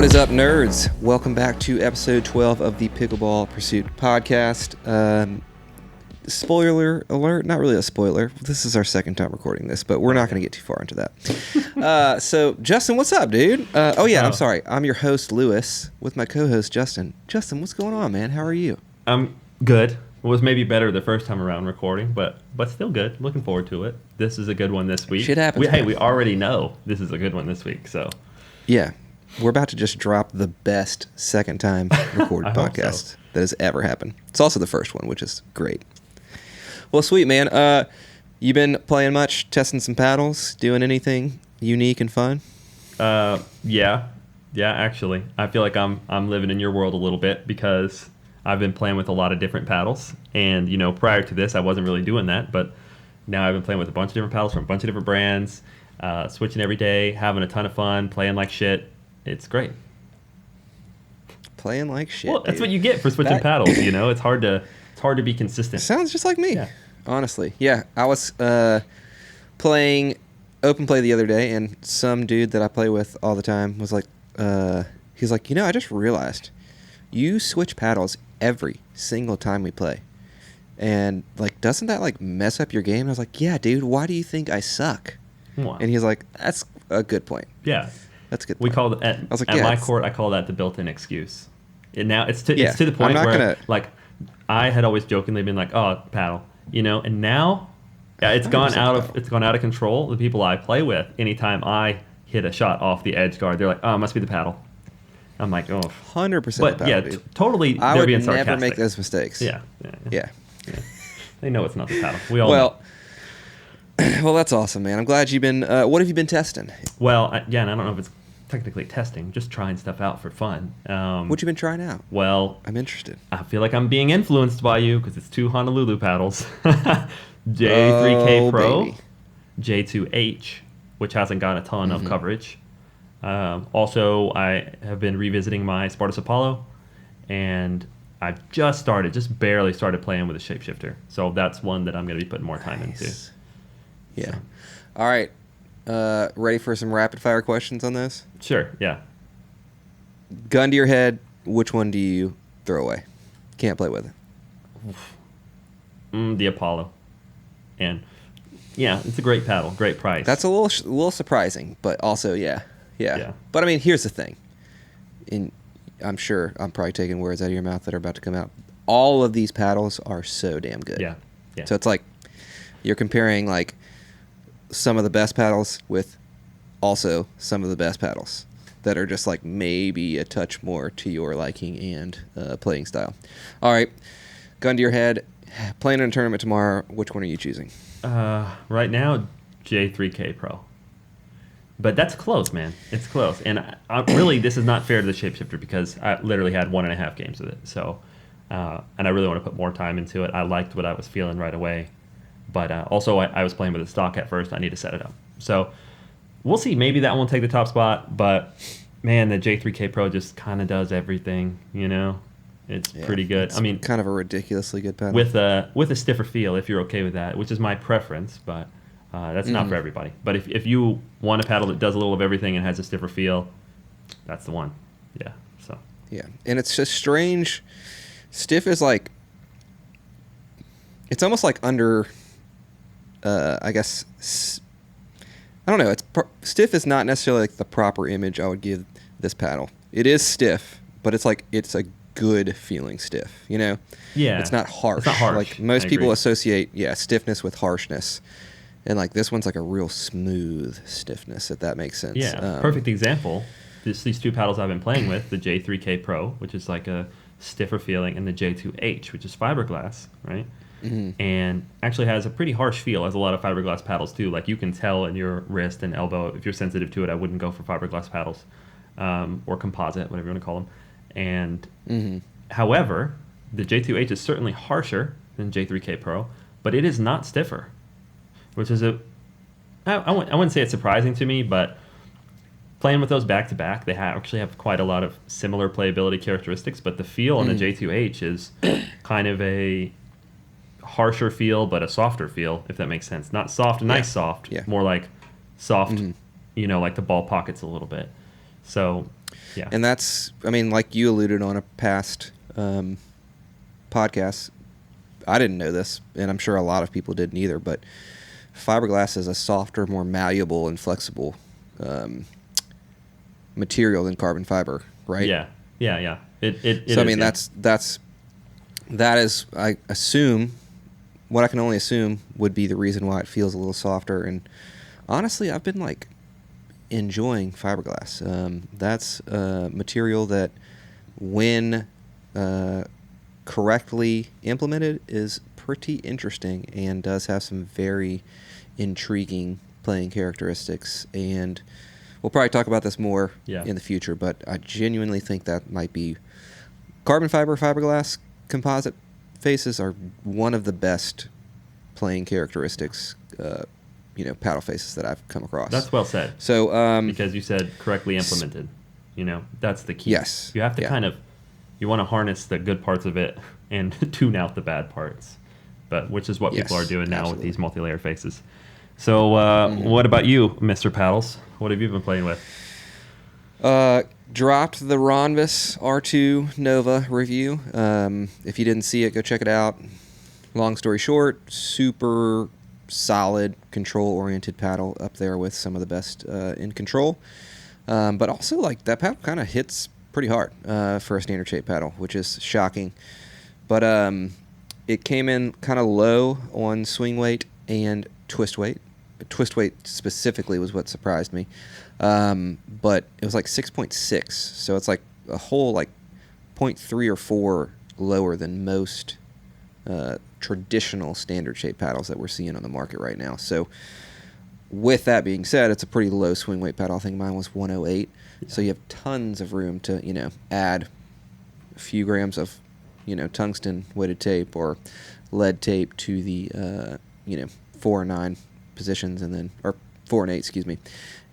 What is up, nerds? Welcome back to episode 12 of the Pickleball Pursuit podcast. Spoiler alert, not really a spoiler. This is our second time recording this, but we're not going to get too far into that. So, Justin, what's up, dude? I'm sorry. I'm your host, Lewis, with my co-host, Justin. Justin, what's going on, man? How are you? I'm good. It was maybe better the first time around recording, but still good. Looking forward to it. This is a good one this week. Shit happens. We already know this is a good one this week, so. Yeah. We're about to just drop the best second time recorded podcast that has ever happened. It's also the first one, which is great. Well, sweet, man. You been playing much, testing some paddles, doing anything unique and fun? Yeah, actually. I feel like I'm living in your world a little bit because I've been playing with a lot of different paddles. And, prior to this, I wasn't really doing that. But now I've been playing with a bunch of different paddles from a bunch of different brands, switching every day, having a ton of fun, playing like shit. It's great. Playing like shit. Well, that's what you get for switching paddles. It's hard to be consistent. Sounds just like me. Yeah. Honestly. Yeah. I was playing open play the other day, and some dude that I play with all the time was like, he's like, I just realized you switch paddles every single time we play. And like, doesn't that like mess up your game? And I was like, yeah, dude, why do you think I suck? Wow. And he's like, that's a good point. Yeah. That's a good point. We call it at my court. I call that the built-in excuse. And now it's to the point where like I had always jokingly been like, oh, paddle, and now it's gone out of control. The people I play with, anytime I hit a shot off the edge guard, they're like, oh, it must be the paddle. I'm like, oh, 100%. But totally. I they're would being sarcastic. never make those mistakes. Yeah. They know it's not the paddle. We all know. Well, that's awesome, man. I'm glad you've been. What have you been testing? Well, and I don't know if it's technically testing, just trying stuff out for fun. What you been trying out? Well, I'm interested. I feel like I'm being influenced by you because it's two Honolulu paddles. J3K Pro, baby. J2H, which hasn't gotten a ton of coverage. Also, I have been revisiting my Spartus Apollo, and I've just barely started playing with a shapeshifter. So that's one that I'm going to be putting more time into. Yeah. So. All right. Ready for some rapid fire questions on this? Sure, yeah. Gun to your head, which one do you throw away? Can't play with it. The Apollo. And yeah, it's a great paddle, great price. That's a little surprising, but also yeah. But I mean, here's the thing. I'm sure I'm probably taking words out of your mouth that are about to come out. All of these paddles are so damn good. Yeah. So it's like you're comparing like some of the best paddles with also some of the best paddles that are just like maybe a touch more to your liking and playing style. All right, gun to your head, playing in a tournament tomorrow, which one are you choosing? Right now, J3K Pro. But that's close, man. It's close. And really, this is not fair to the shapeshifter because I literally had 1.5 games with it. So, and I really want to put more time into it. I liked what I was feeling right away. But also, I was playing with a stock at first. I need to set it up. So we'll see. Maybe that one will take the top spot. But, man, the J3K Pro just kind of does everything, It's pretty good. I mean, kind of a ridiculously good paddle. With a stiffer feel, if you're okay with that, which is my preference. But that's not for everybody. But if you want a paddle that does a little of everything and has a stiffer feel, that's the one. Yeah. So. Yeah. And it's just strange. Stiff is like, it's almost like under... I guess, I don't know. Stiff is not necessarily like the proper image I would give this paddle. It is stiff, but it's like it's a good feeling stiff. Yeah. It's not harsh. It's not harsh. Like most people associate stiffness with harshness, and like this one's like a real smooth stiffness. If that makes sense. Yeah. Perfect example. These two paddles I've been playing with, the J3K Pro, which is like a stiffer feeling, and the J2H, which is fiberglass, right? Mm-hmm. And actually has a pretty harsh feel, as a lot of fiberglass paddles do. Like you can tell in your wrist and elbow. If you're sensitive to it, I wouldn't go for fiberglass paddles or composite, whatever you want to call them. And however, the J2H is certainly harsher than J3K Pro, but it is not stiffer, which is I wouldn't say it's surprising to me, but playing with those back to back, they actually have quite a lot of similar playability characteristics. But the feel on the J2H is kind of a harsher feel, but a softer feel, if that makes sense. Not soft, nice soft, more like soft, like the ball pockets a little bit. So Yeah. And that's, I mean, like you alluded on a past podcast, I didn't know this, and I'm sure a lot of people didn't either, but fiberglass is a softer, more malleable and flexible material than carbon fiber, right? Yeah. It So I is, mean, yeah. that is, I assume, what I can only assume would be the reason why it feels a little softer. And honestly, I've been like enjoying fiberglass. That's a material that, when correctly implemented, is pretty interesting and does have some very intriguing playing characteristics. And we'll probably talk about this more in the future, but I genuinely think that might be carbon fiber fiberglass composite faces are one of the best playing characteristics, paddle faces that I've come across. That's well said. So, because you said correctly implemented, that's the key. Yes. You have to you want to harness the good parts of it and tune out the bad parts, which is what people are doing now with these multi-layer faces. So, what about you, Mr. Paddles? What have you been playing with? Dropped the Ronvis R2 Nova review. If you didn't see it, go check it out. Long story short, super solid control-oriented paddle, up there with some of the best in control. But also, like, that paddle kind of hits pretty hard for a standard shape paddle, which is shocking. But it came in kind of low on swing weight and twist weight. Twist weight specifically was what surprised me. But it was like 6.6, so it's like a whole like 0.3 or 4 lower than most traditional standard shape paddles that we're seeing on the market right now. So with that being said, it's a pretty low swing weight paddle. I think mine was 108. Yeah. So you have tons of room to, add a few grams of, tungsten weighted tape or lead tape to the, 4 and 9 positions, and then, or 4 and 8, excuse me,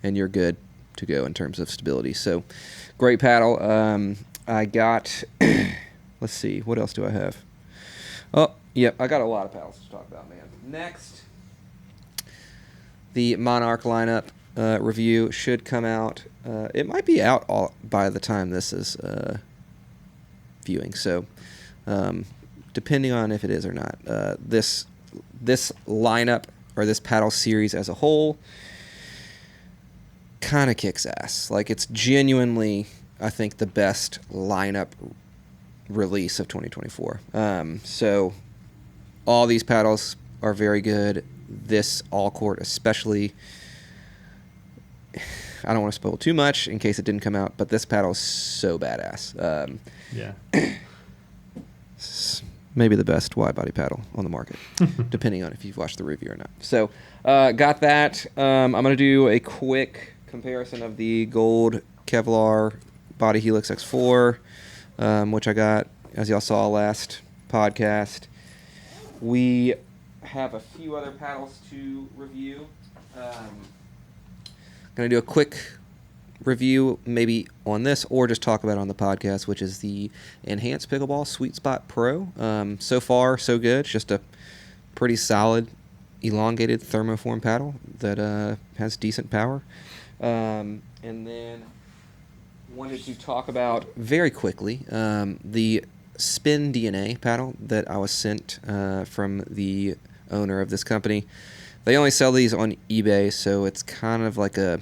and you're good to go in terms of stability. So great paddle. I got, let's see, what else do I have? Oh, yep, I got a lot of paddles to talk about, man. Next, the Monarch lineup review should come out. It might be out by the time this is viewing, so depending on if it is or not. This lineup, or this paddle series as a whole, kind of kicks ass. Like, it's genuinely, I think, the best lineup release of 2024. So all these paddles are very good. This all court especially, I don't want to spoil too much in case it didn't come out, but this paddle is so badass. Yeah. Maybe the best wide body paddle on the market, depending on if you've watched the review or not. So got that. I'm going to do a quick comparison of the gold Kevlar Body Helix X4, which I got, as y'all saw last podcast. We have a few other paddles to review. Going to do a quick review maybe on this, or just talk about it on the podcast, which is the Enhanced Pickleball Sweet Spot Pro. So far, so good. It's just a pretty solid, elongated thermoform paddle that has decent power. And then wanted to talk about very quickly the Spin DNA paddle that I was sent from the owner of this company. They only sell these on eBay, so it's kind of like a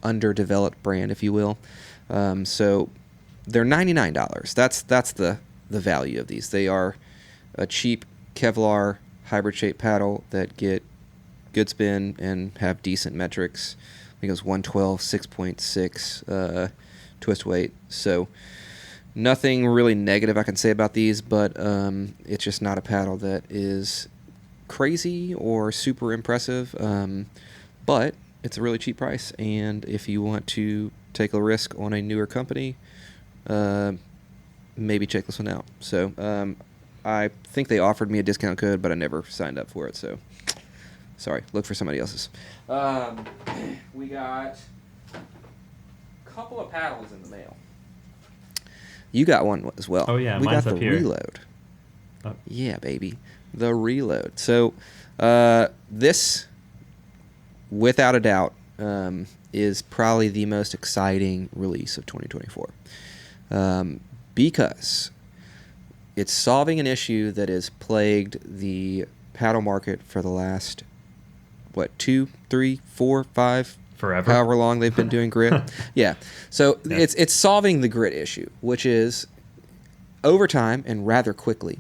underdeveloped brand, if you will. So they're $99. That's the value of these. They are a cheap Kevlar hybrid shape paddle that get good spin and have decent metrics. I think it was 112, 6.6 twist weight. So nothing really negative I can say about these, but it's just not a paddle that is crazy or super impressive. But it's a really cheap price, and if you want to take a risk on a newer company, maybe check this one out. So I think they offered me a discount code, but I never signed up for it, so sorry. Look for somebody else's. We got a couple of paddles in the mail. You got one as well. Oh, yeah, we mine's got up the here. Reload. Oh. Yeah, baby. The Reload. So this, without a doubt, is probably the most exciting release of 2024, because it's solving an issue that has plagued the paddle market for the last, 2, 3, 4, 5, Forever. however long they've been doing grit. Yeah. So it's solving the grit issue, which is over time and rather quickly,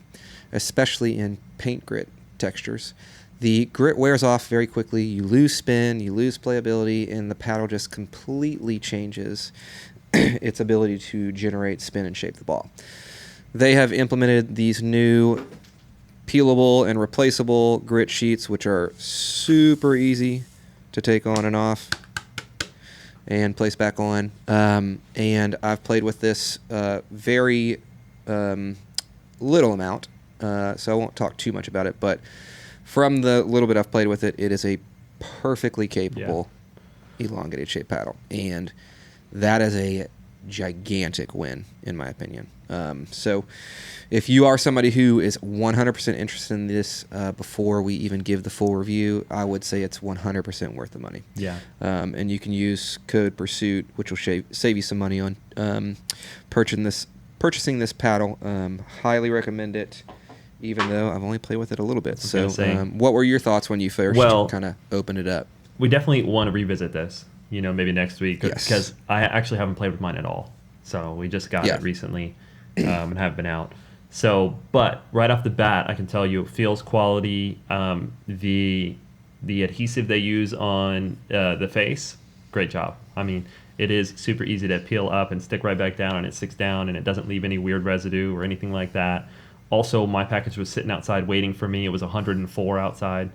especially in paint grit textures. The grit wears off very quickly. You lose spin, you lose playability, and the paddle just completely changes its ability to generate spin and shape the ball. They have implemented these new peelable and replaceable grit sheets, which are super easy to take on and off and place back on. And I've played with this very little amount, so I won't talk too much about it. But from the little bit I've played with it, it is a perfectly capable elongated shape paddle. And that is a gigantic win, in my opinion. So if you are somebody who is 100% interested in this, before we even give the full review, I would say it's 100% worth the money. Yeah. And you can use code PURSUIT, which will save you some money on purchasing this paddle. Highly recommend it, even though I've only played with it a little bit. So what were your thoughts when you first kind of opened it up? We definitely want to revisit this, maybe next week, Yes. because I actually haven't played with mine at all. So we just got it recently and have been out. So, but right off the bat, I can tell you it feels quality. The adhesive they use on the face, great job. I mean, it is super easy to peel up and stick right back down, and it sticks down, and it doesn't leave any weird residue or anything like that. Also, my package was sitting outside waiting for me. It was 104 outside.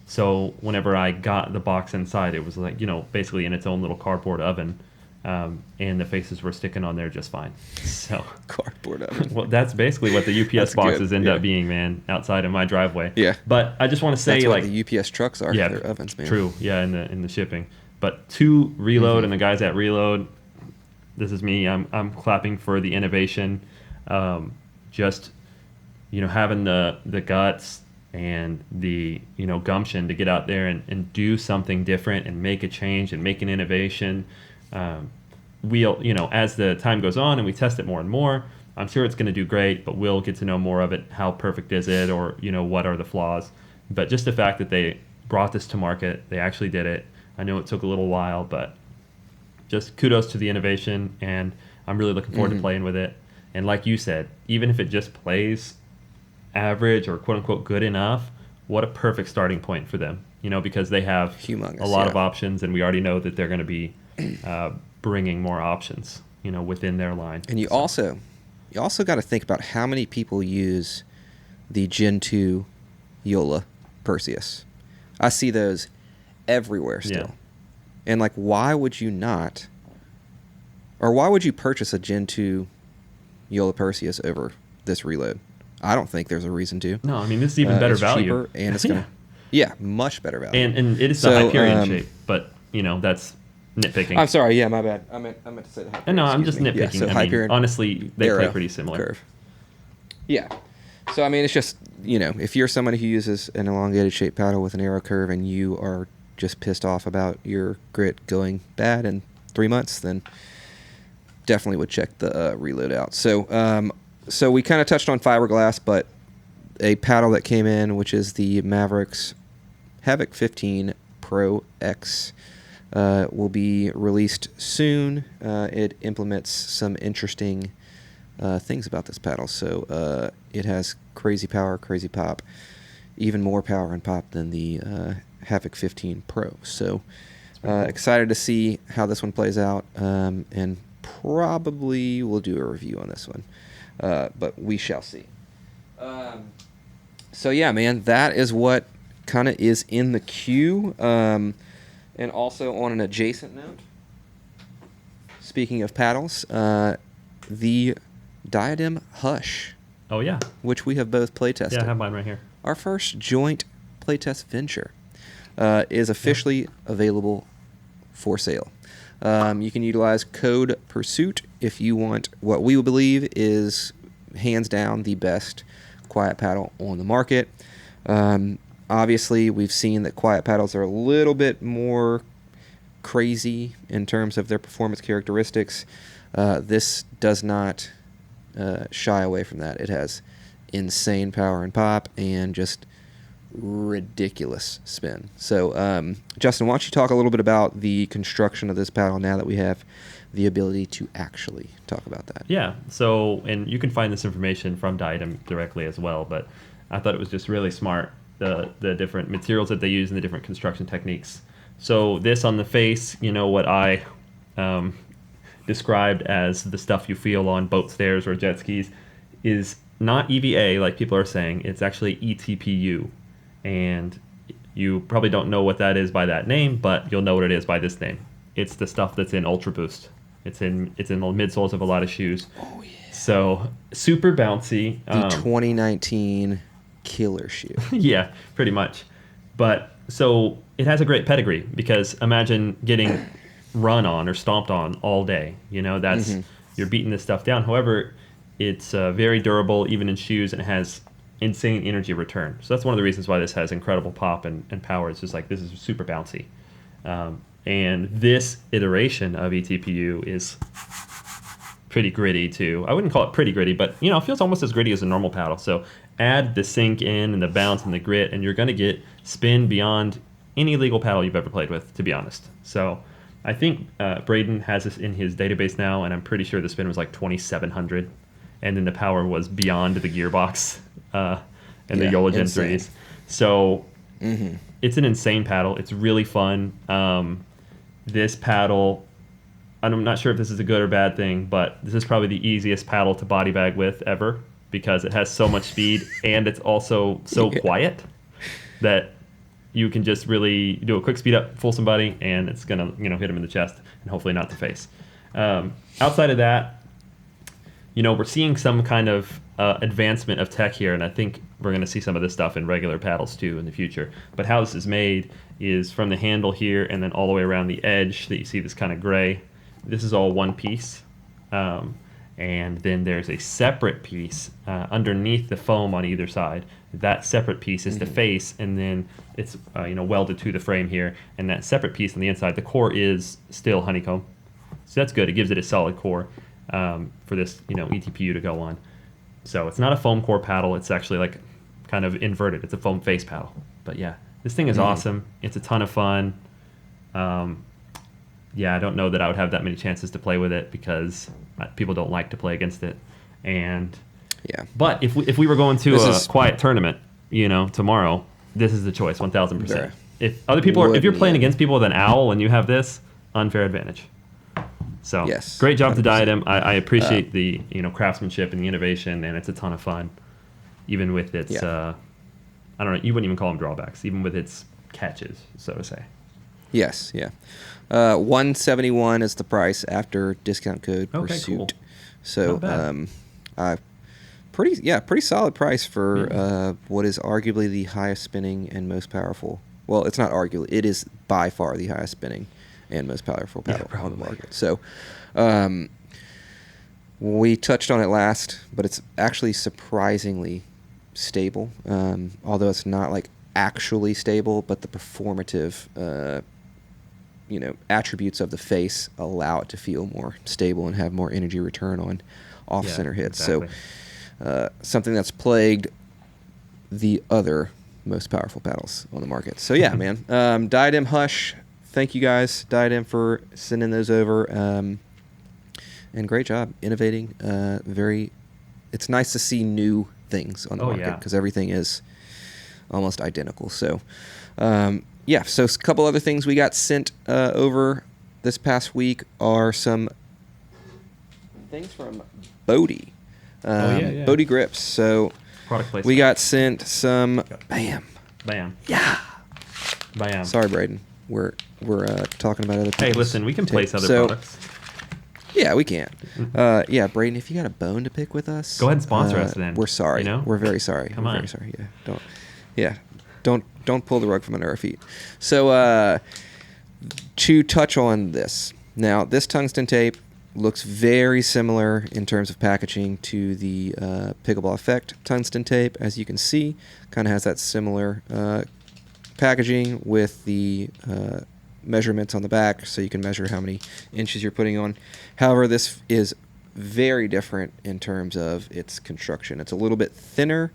So whenever I got the box inside, it was like, basically in its own little cardboard oven. And the faces were sticking on there just fine. So cardboard oven. Well, that's basically what the UPS boxes end up being, man, outside of my driveway. Yeah. But I just want to say, that's like, what the UPS trucks are. Yeah, they're ovens, man. True. Yeah, in the shipping. But to Reload and the guys at Reload, this is me. I'm clapping for the innovation. Just having the guts and the gumption to get out there and do something different and make a change and make an innovation. We'll, as the time goes on and we test it more and more, I'm sure it's going to do great, but we'll get to know more of it. How perfect is it, or what are the flaws? But just the fact that they brought this to market, they actually did it. I know it took a little while, but just kudos to the innovation, and I'm really looking forward to playing with it. And like you said, even if it just plays average or quote unquote good enough, what a perfect starting point for them. Because they have a lot of options, and we already know that they're going to be bringing more options, within their line. And you also got to think about how many people use the Gen 2 Yola Perseus. I see those everywhere still. Yeah. And like, why would you not, or why would you purchase a Gen 2 Yola Perseus over this Reload? I don't think there's a reason to. No, I mean, this is even better it's value. Cheaper, and it's going to, much better value. And it is the Hyperion shape, but, that's nitpicking. I'm sorry, my bad. I meant to say the Hyperion. No, I'm just nitpicking. Yeah, so Hyperion, honestly, they play pretty similar. Curve. Yeah. So, I mean, it's just, if you're somebody who uses an elongated shape paddle with an arrow curve and you are just pissed off about your grit going bad in 3 months, then definitely would check the Reload out. So, so we kind of touched on fiberglass, but a paddle that came in, which is the Mavericks Havoc 15 Pro X, will be released soon. It implements some interesting things about this paddle. So it has crazy power, crazy pop, even more power and pop than the Havoc 15 Pro. So excited to see how this one plays out, and probably we'll do a review on this one, but we shall see. So yeah, man, that is what kind of is in the queue. And also on an adjacent note, speaking of paddles, the Diadem Hush. Oh, yeah. Which we have both play tested. Yeah, I have mine right here. Our first joint playtest venture is officially available for sale. You can utilize code PURSUIT if you want what we believe is hands down the best quiet paddle on the market. Obviously, we've seen that quiet paddles are a little bit more crazy in terms of their performance characteristics. This does not shy away from that. It has insane power and pop and just ridiculous spin. So, Justin, why don't you talk a little bit about the construction of this paddle now that we have the ability to actually talk about that? Yeah. So, and you can find this information from Diadem directly as well, but I thought it was just really smart, the different materials that they use and the different construction techniques. So this on the face, what I described as the stuff you feel on boat stairs or jet skis is not EVA like people are saying. It's actually ETPU. And you probably don't know what that is by that name, but you'll know what it is by this name. It's the stuff that's in Ultra Boost. It's in the midsoles of a lot of shoes. Oh, yeah. So super bouncy. The 2019 killer shoe. Yeah, pretty much. But so it has a great pedigree because imagine getting run on or stomped on all day. That's you're beating this stuff down. However, it's very durable, even in shoes, and it has insane energy return. So that's one of the reasons why this has incredible pop and power. It's just like this is super bouncy. And this iteration of ETPU is pretty gritty too. I wouldn't call it pretty gritty, but it feels almost as gritty as a normal paddle. So add the sink in and the bounce and the grit, and you're going to get spin beyond any legal paddle you've ever played with, to be honest. So I think Braden has this in his database now, and I'm pretty sure the spin was like 2,700, and then the power was beyond the gearbox and the Yola Gen 3s. So it's an insane paddle. It's really fun. This paddle, I'm not sure if this is a good or bad thing, but this is probably the easiest paddle to body bag with ever because it has so much speed and it's also so quiet that you can just really do a quick speed up, fool somebody, and it's gonna hit them in the chest and hopefully not the face. Outside of that, we're seeing some kind of advancement of tech here, and I think we're going to see some of this stuff in regular paddles too in the future. But how this is made is from the handle here and then all the way around the edge that you see this kind of gray. This is all one piece. And then there's a separate piece underneath the foam on either side. That separate piece is the face, and then it's welded to the frame here. And that separate piece on the inside, the core is still honeycomb. So that's good. It gives it a solid core for this ETPU to go on. So it's not a foam core paddle. It's actually like kind of inverted. It's a foam face paddle. But yeah, this thing is awesome. It's a ton of fun. I don't know that I would have that many chances to play with it because people don't like to play against it. And but if we were going to a quiet tournament, tomorrow, this is the choice, 1,000%. If other people if you're playing against people with an owl and you have this, unfair advantage. So great job 100%. To Diadem. I appreciate the craftsmanship and the innovation, and it's a ton of fun, even with its I don't know, you wouldn't even call them drawbacks, even with its catches, so to say. Yes, yeah. $171 is the price after discount code Pursuit. Cool. So pretty solid price for what is arguably the highest spinning and most powerful. Well, it's not arguably. It is by far the highest spinning and most powerful paddle on the market. So we touched on it last, but it's actually surprisingly stable. Although it's not like actually stable, but the performative attributes of the face allow it to feel more stable and have more energy return on off-center hits. Exactly. So something that's plagued the other most powerful paddles on the market. So yeah, man. Diadem Hush. Thank you guys, Diadem, for sending those over. And great job innovating. It's nice to see new things on the market because everything is almost identical. So so a couple other things we got sent over this past week are some things from Bodhi. Bodhi grips. So product placement. We got sent some Bam. Yeah. Bam. Sorry, Braden. We're talking about other things. Hey, listen, we can place other products. Yeah, we can. Braden, if you got a bone to pick with us, go ahead and sponsor us then. We're sorry. We're very sorry. Come on. Very sorry. Don't pull the rug from under our feet. So to touch on this. Now, this tungsten tape looks very similar in terms of packaging to the Pickleball Effect tungsten tape. As you can see, kind of has that similar packaging with the measurements on the back, so you can measure how many inches you're putting on. However, this is very different in terms of its construction. It's a little bit thinner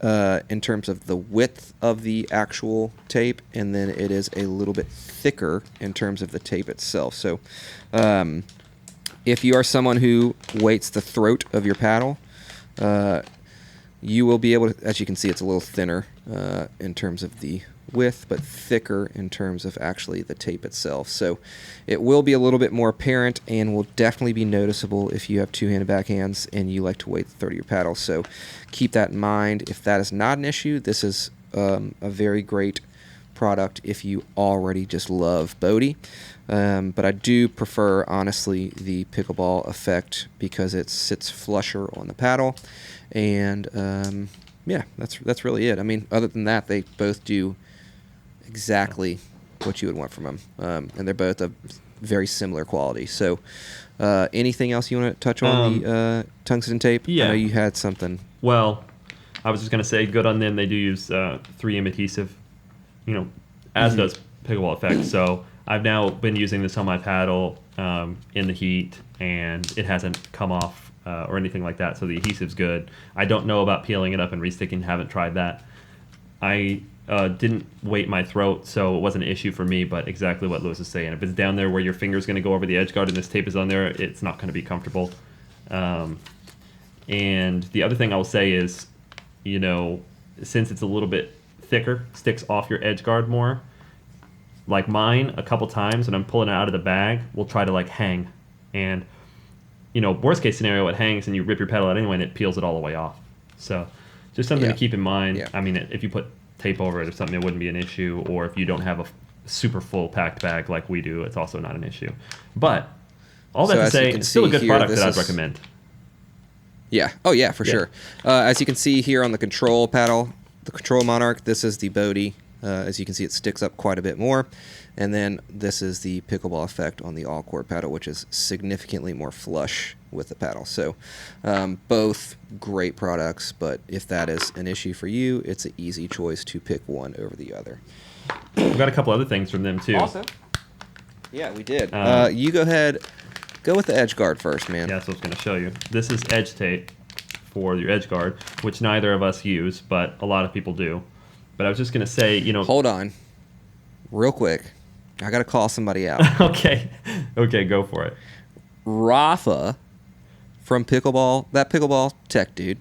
in terms of the width of the actual tape, and then it is a little bit thicker in terms of the tape itself. So if you are someone who weights the throat of your paddle, you will be able to, as you can see, it's a little thinner in terms of the width, but thicker in terms of actually the tape itself. So it will be a little bit more apparent and will definitely be noticeable if you have two-handed backhands and you like to weight the throat of your paddle. So keep that in mind. If that is not an issue, this is a very great product if you already just love Bodhi. But I do prefer, honestly, the Pickleball effect because it sits flusher on the paddle. And yeah, that's really it. I mean, other than that, they both do exactly what you would want from them. And they're both of very similar quality. So anything else you want to touch on the tungsten tape? Yeah. I know you had something. Well, I was just going to say, good on them. They do use 3M adhesive, as does Pickleball Effect. So I've now been using this on my paddle in the heat, and it hasn't come off or anything like that. So the adhesive's good. I don't know about peeling it up and resticking. Haven't tried that. I didn't weight my throat, so it wasn't an issue for me, but exactly what Lewis is saying. If it's down there where your finger's going to go over the edge guard and this tape is on there, it's not going to be comfortable. And the other thing I will say is, since it's a little bit thicker, sticks off your edge guard more. Like mine, a couple times when I'm pulling it out of the bag, will try to hang. And, worst case scenario, it hangs and you rip your pedal out anyway and it peels it all the way off. So just something to keep in mind. Yeah. I mean, if you put tape over it or something, it wouldn't be an issue. Or if you don't have a super full packed bag like we do, it's also not an issue. But all that to say, it's still a good product that I'd recommend. Yeah. Oh, yeah, for sure. As you can see here on the control paddle, the control Monarch, this is the Bodhi. As you can see, it sticks up quite a bit more. And then this is the Pickleball Effect on the all-core paddle, which is significantly more flush with the paddle. So both great products, but if that is an issue for you, it's an easy choice to pick one over the other. We've got a couple other things from them, too. Awesome. Yeah, we did. You go ahead. Go with the edge guard first, man. Yeah, that's what I was going to show you. This is edge tape for your edge guard, which neither of us use, but a lot of people do. But I was just going to say, Hold on. Real quick. I got to call somebody out. Okay, go for it. Rafa from Pickleball, that Pickleball tech dude,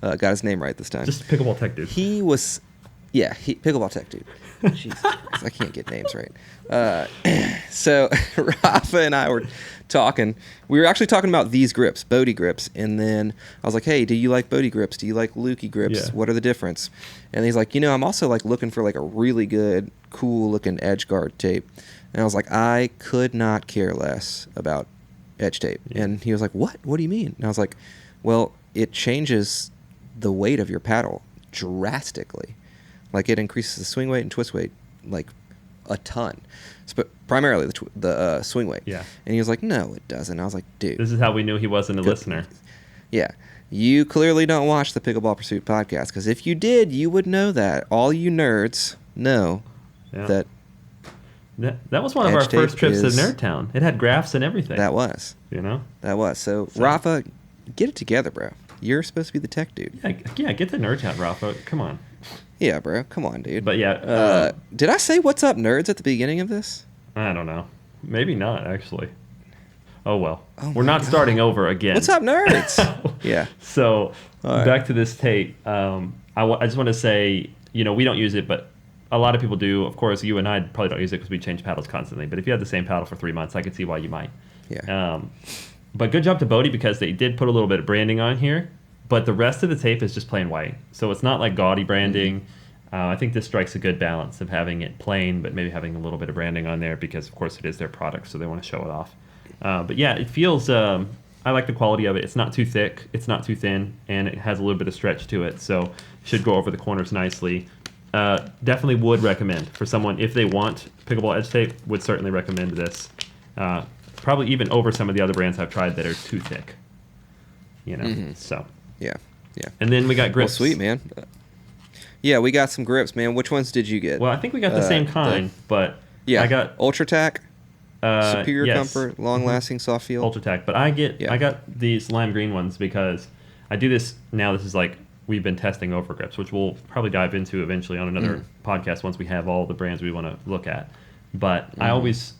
got his name right this time. Just Pickleball tech dude. He was, Pickleball tech dude. Jesus Christ, I can't get names right. So Rafa and I were talking. We were actually talking about these grips, Bodhi grips, and then I was like, "Hey, do you like Bodhi grips? Do you like Lukey grips? Yeah. What are the difference?" And he's like, "I'm also looking for a really good, cool looking edge guard tape." And I was like, "I could not care less about edge tape." Yeah. And he was like, "What? What do you mean?" And I was like, "Well, it changes the weight of your paddle drastically. It increases the swing weight and twist weight a ton, but primarily the swing weight." Yeah. And he was like, "No, it doesn't." I was like, "Dude, This is how we knew he wasn't a listener. yeah, you clearly don't watch the Pickleball Pursuit podcast, because if you did, you would know that. All you nerds know that That was one of our edge tape first trips to is- Nerdtown. It had graphs and everything. that was so. Rafa, get it together, bro. You're supposed to be the tech dude. Yeah, get to Nerdtown, Rafa. Come on. Yeah, bro. Come on, dude. But yeah, did I say "What's up, nerds" at the beginning of this? I don't know. Maybe not, actually. Oh, well. Oh We're my not God. starting over again. What's up, nerds? Yeah. So, All right. back to this tape. I just want to say, we don't use it, but a lot of people do. Of course, you and I probably don't use it because we change paddles constantly. But if you had the same paddle for 3 months, I could see why you might. Yeah. But good job to Bodhi, because they did put a little bit of branding on here. But the rest of the tape is just plain white. So it's not gaudy branding. I think this strikes a good balance of having it plain, but maybe having a little bit of branding on there because, of course, it is their product, so they want to show it off. But yeah, it feels... I like the quality of it. It's not too thick. It's not too thin. And it has a little bit of stretch to it. So should go over the corners nicely. Definitely would recommend for someone, if they want Pickleball edge tape, would certainly recommend this. Probably even over some of the other brands I've tried that are too thick. So... Yeah. And then we got grips. Well, sweet, man. Yeah, we got some grips, man. Which ones did you get? Well, I think we got the same kind, but Yeah. I got Ultra Tack, superior yes. comfort, long-lasting soft feel. Ultra Tech, but I got these lime green ones because I do this now. This is like we've been testing Overgrips, which we'll probably dive into eventually on another podcast once we have all the brands we want to look at. But I always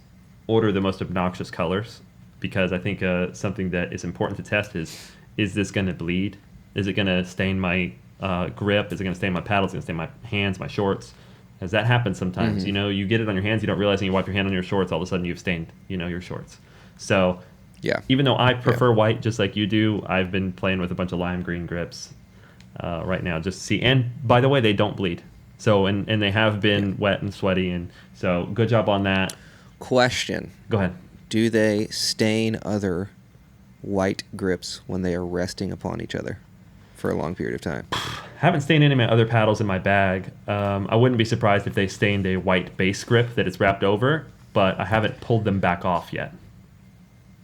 order the most obnoxious colors because I think something that is important to test is this going to bleed? Is it going to stain my grip? Is it going to stain my paddles? Is it going to stain my hands, my shorts? As that happens sometimes, you know, you get it on your hands, you don't realize, and you wipe your hand on your shorts, all of a sudden you've stained, you know, your shorts. So, even though I prefer white just like you do, I've been playing with a bunch of lime green grips right now just to see. And by the way, they don't bleed. So, and they have been wet and sweaty, and so good job on that. Question. Go ahead. Do they stain other white grips when they are resting upon each other for a long period of time? Haven't stained any of my other paddles in my bag. I wouldn't be surprised if they stained a white base grip that it's wrapped over, but I haven't pulled them back off yet.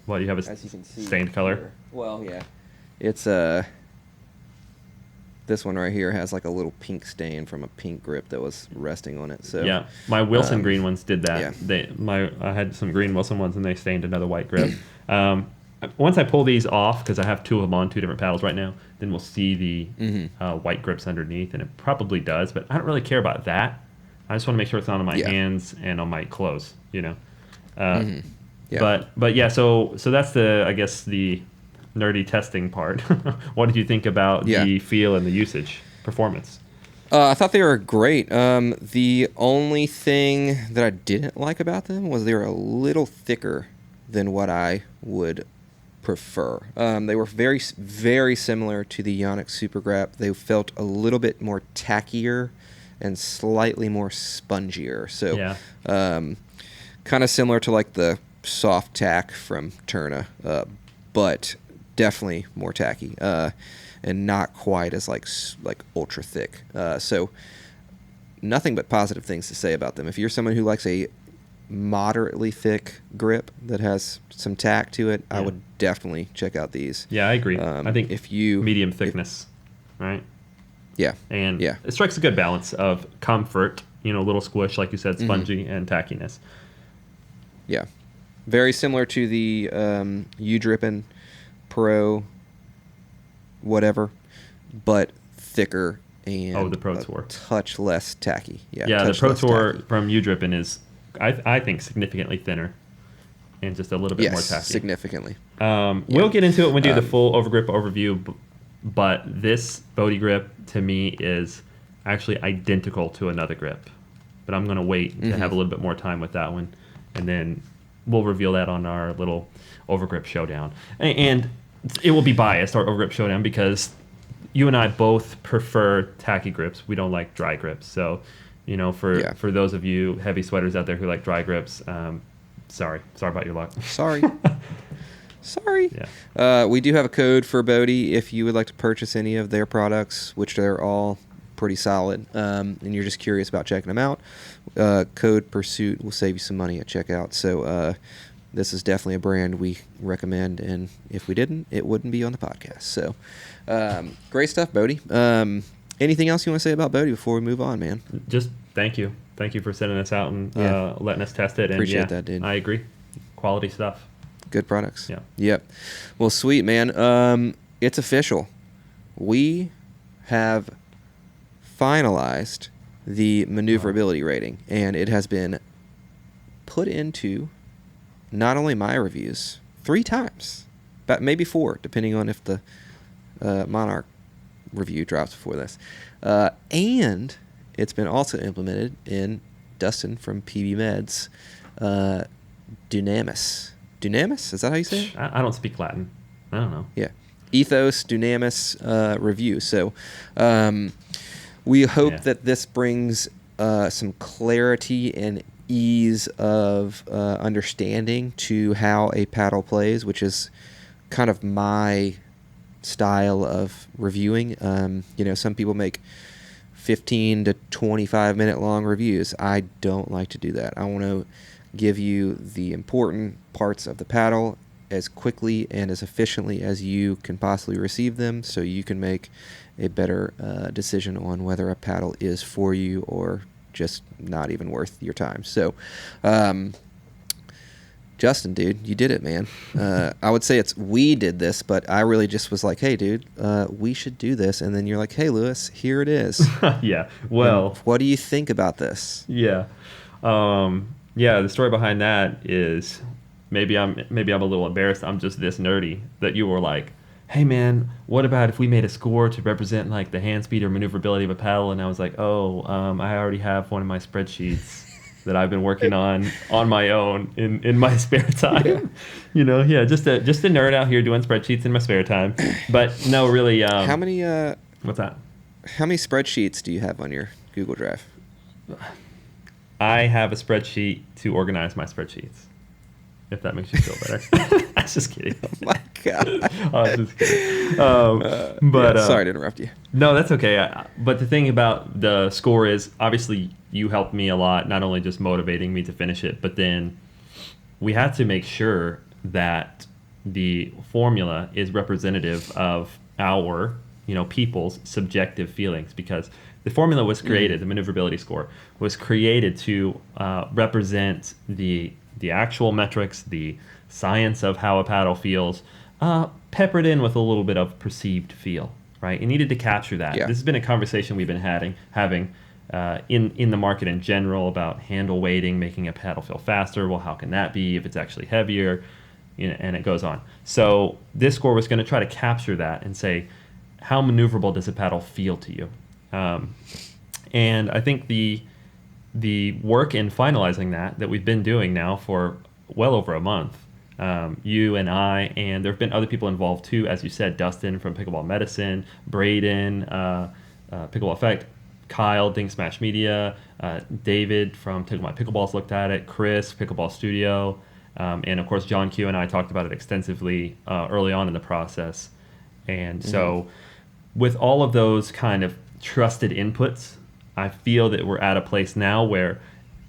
Well, you have a stained color? Here. Well, yeah. It's this one right here has like a little pink stain from a pink grip that was resting on it. So yeah, my Wilson green ones did that. Yeah. I had some green Wilson ones and they stained another white grip. Once I pull these off, because I have two of them on two different paddles right now, then we'll see the white grips underneath, and it probably does, but I don't really care about that. I just want to make sure it's not on my hands and on my clothes, you know. But yeah, so that's I guess the nerdy testing part. What did you think about the feel and the usage performance? I thought they were great. The only thing that I didn't like about them was they were a little thicker than what I would prefer. They were very, very similar to the Yonex Super Grip. They felt a little bit more tackier and slightly more spongier. So kind of similar to like the soft tack from Turna, but definitely more tacky and not quite as like ultra thick. So nothing but positive things to say about them. If you're someone who likes a moderately thick grip that has some tack to it, I would definitely check out these. Yeah, I agree. I think if you medium thickness, right? Yeah. And it strikes a good balance of comfort, you know, a little squish, like you said, spongy, and tackiness. Yeah. Very similar to the U-Drippin' Pro whatever, but thicker and the Pro Tour. Touch less tacky. Yeah, the Pro Tour from U-Drippin' is, I think, significantly thinner and just a little bit more tacky. Significantly. We'll get into it when we do the full Overgrip overview, but this Bodhi grip, to me, is actually identical to another grip. But I'm going to wait to have a little bit more time with that one, and then we'll reveal that on our little Overgrip showdown. And it will be biased, our Overgrip showdown, because you and I both prefer tacky grips. We don't like dry grips. So, you know, for those of you heavy sweaters out there who like dry grips, sorry about your luck. Sorry. Yeah. We do have a code for Bodhi if you would like to purchase any of their products, which they're all pretty solid, and you're just curious about checking them out. Code Pursuit will save you some money at checkout. So this is definitely a brand we recommend, and if we didn't, it wouldn't be on the podcast. So great stuff, Bodhi. Anything else you want to say about Bodhi before we move on, man? Just thank you for sending us out and letting us test it. Appreciate that, dude. I agree. Quality stuff. Good products. Yeah. Yep. Well, sweet, man. It's official. We have finalized the maneuverability rating, and it has been put into not only my reviews 3 times, but maybe 4, depending on if the Monarch review drops before this. And it's been also implemented in Dustin from PB Med's Dunamis. Dunamis? Is that how you say it? I don't speak Latin. I don't know. Yeah. Ethos Dunamis review. So we hope that this brings some clarity and ease of understanding to how a paddle plays, which is kind of my style of reviewing. Some people make 15 to 25 minute long reviews. I don't like to do that. I want to give you the important parts of the paddle as quickly and as efficiently as you can possibly receive them, so you can make a better decision on whether a paddle is for you or just not even worth your time. So, Justin, dude, you did it, man. I would say we did this, but I really just was like, hey, dude, we should do this. And then you're like, hey, Lewis, here it is. Yeah. Well, and what do you think about this? yeah. Yeah, the story behind that is maybe I'm a little embarrassed. I'm just this nerdy that you were like, hey man, what about if we made a score to represent like the hand speed or maneuverability of a paddle? And I was like, I already have one of my spreadsheets that I've been working on my own in my spare time. Yeah. Just a nerd out here doing spreadsheets in my spare time. But no, really. How many? What's that? How many spreadsheets do you have on your Google Drive? I have a spreadsheet to organize my spreadsheets. If that makes you feel better. I was just kidding. Oh my god. I was just kidding. Sorry to interrupt you. No, that's okay. But the thing about the score is, obviously, you helped me a lot, not only just motivating me to finish it, but then we had to make sure that the formula is representative of our, people's subjective feelings, because the formula was created, the maneuverability score was created to represent the actual metrics, the science of how a paddle feels, peppered in with a little bit of perceived feel, right? It needed to capture that. Yeah. This has been a conversation we've been having in the market in general about handle weighting, making a paddle feel faster. Well, how can that be if it's actually heavier? And it goes on. So this score was going to try to capture that and say, how maneuverable does a paddle feel to you? And I think the work in finalizing that we've been doing now for well over a month, you and I, and there have been other people involved too, as you said, Dustin from Pickleball Medicine, Braden, Pickleball Effect, Kyle, Ding Smash Media, David from Tickle My Pickleballs looked at it, Chris, Pickleball Studio, and of course John Q and I talked about it extensively early on in the process. And so with all of those kind of trusted inputs, I feel that we're at a place now where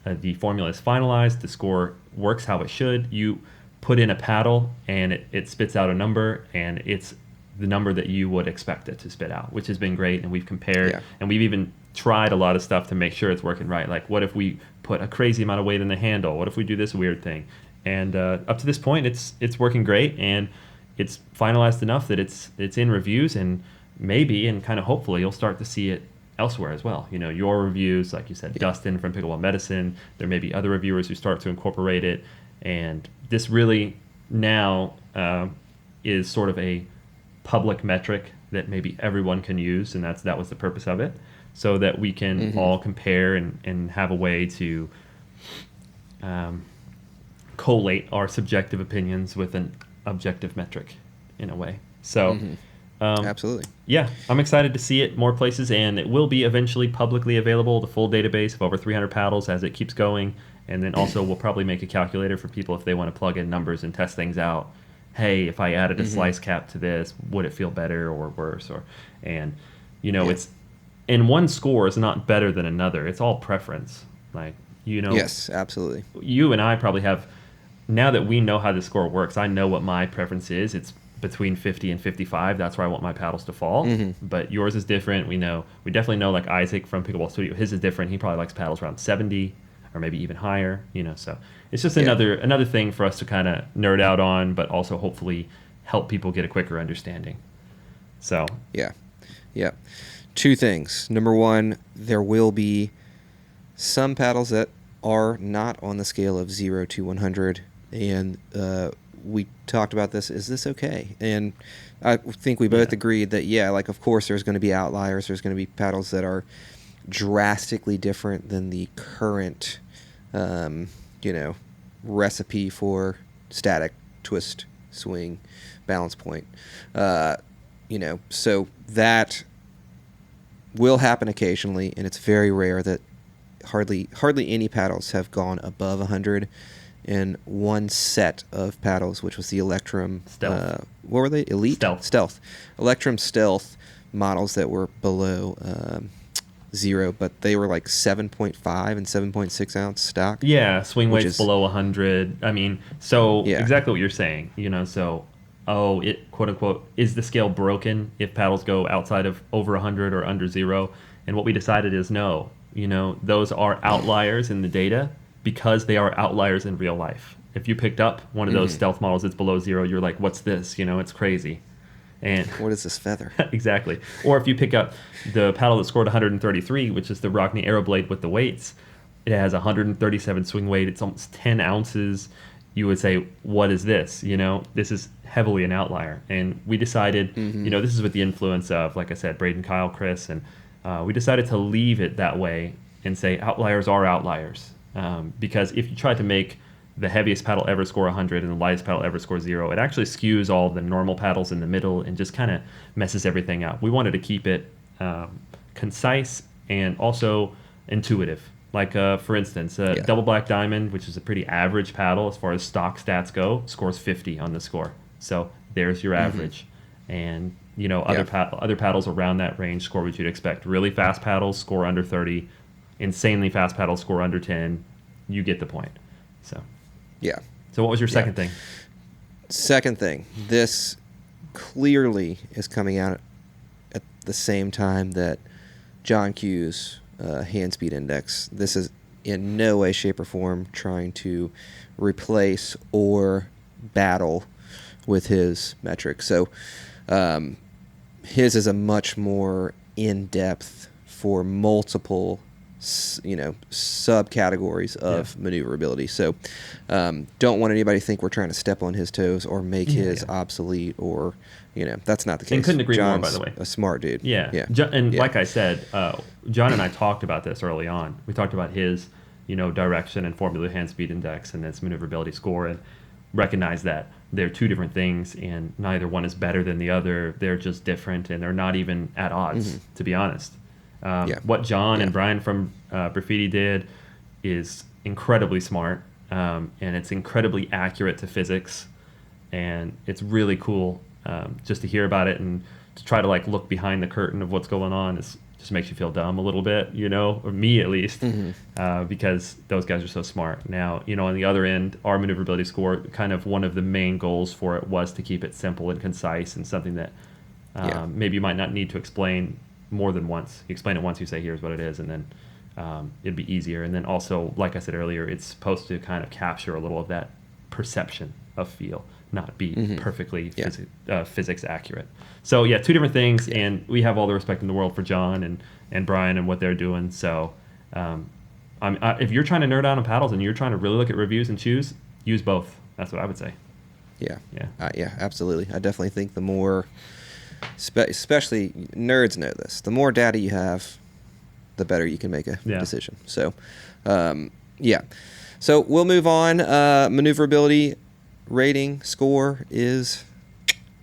the formula is finalized, the score works how it should. You put in a paddle and it spits out a number, and it's the number that you would expect it to spit out, which has been great. And we've compared, and we've even tried a lot of stuff to make sure it's working right. Like, what if we put a crazy amount of weight in the handle? What if we do this weird thing? And up to this point, it's working great, and it's finalized enough that it's in reviews, and maybe and kind of hopefully you'll start to see it elsewhere as well. Your reviews, like you said, Dustin from Pickleball Medicine, there may be other reviewers who start to incorporate it, and this really now is sort of a public metric that maybe everyone can use, and that was the purpose of it, so that we can all compare and have a way to collate our subjective opinions with an objective metric in a way. So absolutely. Yeah, I'm excited to see it more places, and it will be eventually publicly available, the full database of over 300 paddles as it keeps going. And then also we'll probably make a calculator for people if they want to plug in numbers and test things out. Hey, if I added a slice cap to this, would it feel better or worse? It's, and one score is not better than another. It's all preference. Yes, absolutely. You and I probably have, now that we know how the score works, I know what my preference is. It's between 50 and 55. That's where I want my paddles to fall. But yours is different. We definitely know, like Isaac from Pickleball Studio, his is different. He probably likes paddles around 70 or maybe even higher, so it's just another thing for us to kind of nerd out on, but also hopefully help people get a quicker understanding. So yeah. Two things. Number one, there will be some paddles that are not on the scale of 0 to 100, and we talked about this. Is this okay? And I think we both agreed that, of course there's going to be outliers. There's going to be paddles that are drastically different than the current, recipe for static, twist, swing, balance point. So that will happen occasionally, and it's very rare that hardly any paddles have gone above 100. In one set of paddles, which was the Electrum Stealth. What were they? Elite? Stealth. Electrum Stealth models that were below 0, but they were like 7.5 and 7.6 ounce stock. Yeah, swing weight's below 100. I mean, exactly what you're saying. It quote unquote is the scale broken if paddles go outside of over 100 or under 0? And what we decided is no. those are outliers in the data because they are outliers in real life. If you picked up one of those stealth models that's below 0, you're like, what's this? It's crazy. And what is this feather? Exactly. Or if you pick up the paddle that scored 133, which is the Rockney Aeroblade with the weights, it has 137 swing weight. It's almost 10 ounces. You would say, what is this? This is heavily an outlier. And we decided, this is with the influence of, like I said, Braden, Kyle, Chris, and we decided to leave it that way and say outliers are outliers. Because if you try to make the heaviest paddle ever score 100 and the lightest paddle ever score 0, it actually skews all the normal paddles in the middle and just kind of messes everything up. We wanted to keep it concise and also intuitive. Like, for instance, Double Black Diamond, which is a pretty average paddle as far as stock stats go, scores 50 on the score. So there's your average. And, other paddles around that range score what you'd expect. Really fast paddles score under 30. Insanely fast paddles score under 10. You get the point. Yeah. So what was your second thing? Second thing, this clearly is coming out at the same time that John Q's hand speed index. This is in no way, shape, or form trying to replace or battle with his metric. So his is a much more in-depth for multiple subcategories of maneuverability. So don't want anybody to think we're trying to step on his toes or make his obsolete or, that's not the case. And couldn't agree John's more, by the way. A smart dude. Yeah. Like I said, John and I talked about this early on. We talked about his, direction and formula hand speed index and its maneuverability score, and recognized that they're two different things and neither one is better than the other. They're just different and they're not even at odds, to be honest. What John and Brian from Graffiti did is incredibly smart, and it's incredibly accurate to physics, and it's really cool just to hear about it and to try to look behind the curtain of what's going on. It just makes you feel dumb a little bit, or me at least, because those guys are so smart. Now, on the other end, our maneuverability score, kind of one of the main goals for it was to keep it simple and concise and something that maybe you might not need to explain more than once. You explain it once, you say, here's what it is, and then it'd be easier. And then also, like I said earlier, it's supposed to kind of capture a little of that perception of feel, not be perfectly physics accurate. So, two different things, and we have all the respect in the world for John and Brian and what they're doing. So, if you're trying to nerd out on paddles and you're trying to really look at reviews and choose, use both. That's what I would say. Yeah, absolutely. I definitely think the more... especially nerds know this. The more data you have, the better you can make a decision. So, So we'll move on. Maneuverability rating score is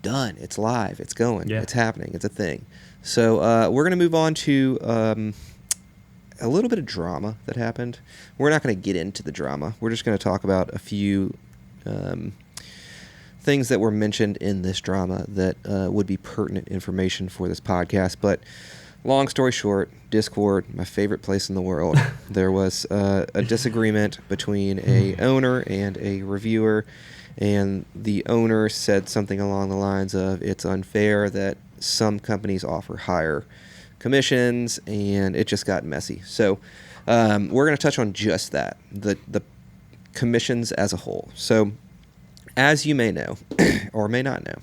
done. It's live. It's going. Yeah. It's happening. It's a thing. So we're going to move on to a little bit of drama that happened. We're not going to get into the drama. We're just going to talk about a few things that were mentioned in this drama that would be pertinent information for this podcast. But long story short, Discord, my favorite place in the world, there was a disagreement between a owner and a reviewer, and the owner said something along the lines of it's unfair that some companies offer higher commissions, and it just got messy. So we're going to touch on just that, the commissions as a whole. So as you may know, or may not know,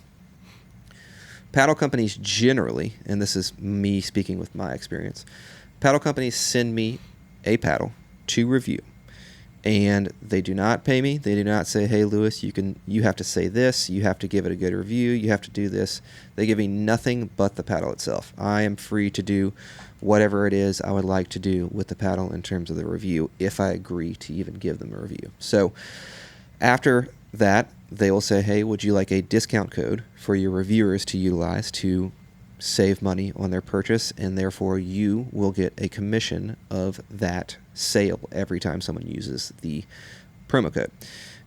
paddle companies generally, and this is me speaking with my experience, paddle companies send me a paddle to review, and they do not pay me. They do not say, hey, Lewis, you have to say this, you have to give it a good review, you have to do this. They give me nothing but the paddle itself. I am free to do whatever it is I would like to do with the paddle in terms of the review, if I agree to even give them a review. So after that, they will say, hey, would you like a discount code for your reviewers to utilize to save money on their purchase, and therefore you will get a commission of that sale every time someone uses the promo code.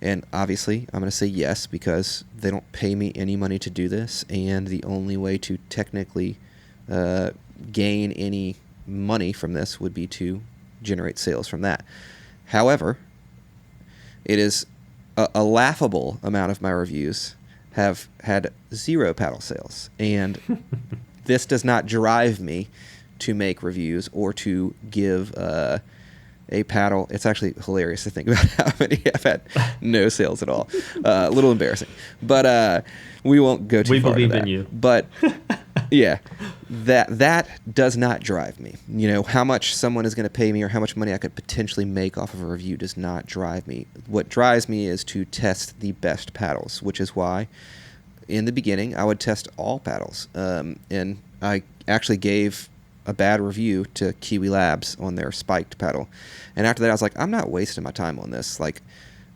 And obviously, I'm going to say yes, because they don't pay me any money to do this, and the only way to technically gain any money from this would be to generate sales from that. However, it is a laughable amount of my reviews have had 0 paddle sales, and this does not drive me to make reviews or to give a paddle. It's actually hilarious to think about how many have had no sales at all. A little embarrassing, but we won't go too far. We believe in you. But yeah, that does not drive me. You know, how much someone is going to pay me or how much money I could potentially make off of a review does not drive me. What drives me is to test the best paddles, which is why in the beginning I would test all paddles. And I actually gave a bad review to Kiwi Labs on their spiked paddle. And after that, I was like, I'm not wasting my time on this. Like,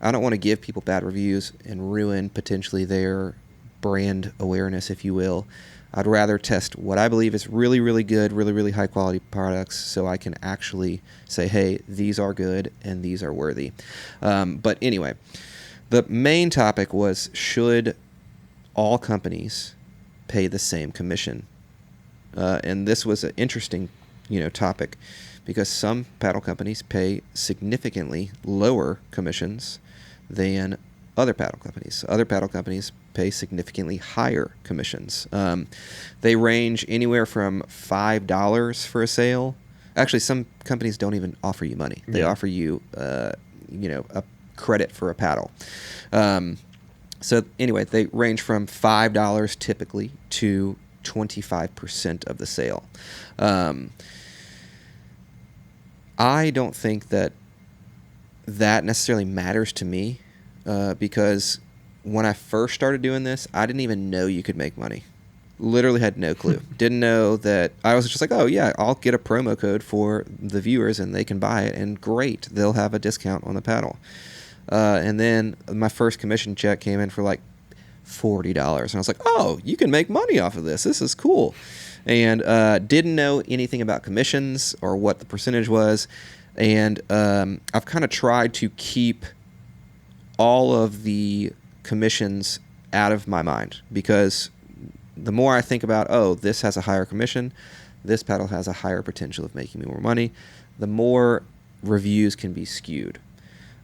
I don't want to give people bad reviews and ruin potentially their brand awareness, if you will. I'd rather test what I believe is really, really good, really, really high quality products so I can actually say, hey, these are good and these are worthy. But anyway, the main topic was, should all companies pay the same commission? And this was an interesting, topic, because some paddle companies pay significantly lower commissions than other paddle companies. Other paddle companies pay significantly higher commissions. They range anywhere from $5 for a sale. Actually, some companies don't even offer you money. They offer you, a credit for a paddle. So anyway, they range from $5 typically to 25% of the sale. I don't think that necessarily matters to me, because when I first started doing this, I didn't even know you could make money. Literally had no clue. Didn't know that. I was just like, oh yeah, I'll get a promo code for the viewers and they can buy it, and great, they'll have a discount on the paddle. And then my first commission check came in for like $40, and I was like, oh, you can make money off of this. This is cool. And didn't know anything about commissions or what the percentage was. And I've kind of tried to keep all of the commissions out of my mind, because the more I think about, oh, this has a higher commission, this paddle has a higher potential of making me more money, the more reviews can be skewed.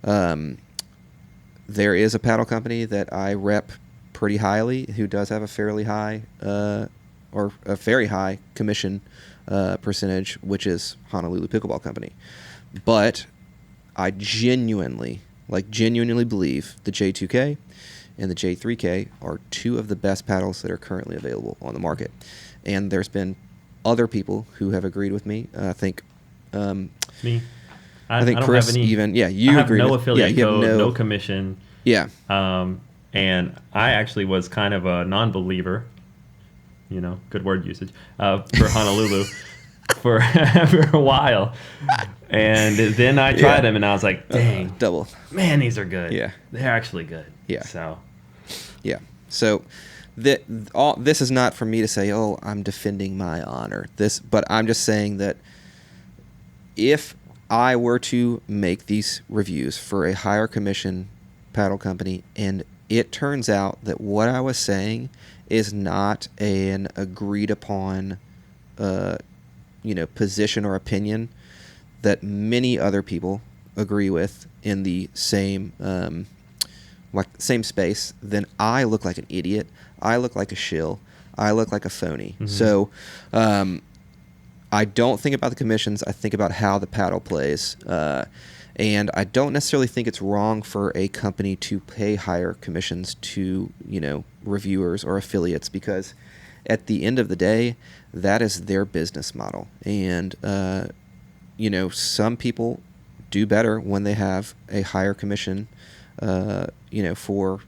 There is a paddle company that I rep pretty highly who does have a fairly high or a very high commission percentage, which is Honolulu Pickleball Company. But I genuinely believe the J2K and the J3K are two of the best paddles that are currently available on the market. And there's been other people who have agreed with me. I think me. I think don't Chris have any, even. Yeah, you agree. No affiliate code, no commission. Yeah. And I actually was kind of a non-believer, good word usage, for Honolulu for a while. And then I tried them, and I was like, dang, double. Man, these are good. Yeah. They're actually good. Yeah. So. Yeah. So this is not for me to say, oh, I'm defending my honor. But I'm just saying that if I were to make these reviews for a higher commission paddle company, and it turns out that what I was saying is not an agreed upon, position or opinion that many other people agree with in the same, same space, then I look like an idiot. I look like a shill. I look like a phony. Mm-hmm. So, I don't think about the commissions. I think about how the paddle plays. And I don't necessarily think it's wrong for a company to pay higher commissions to, reviewers or affiliates, because at the end of the day, that is their business model. And, some people do better when they have a higher commission, for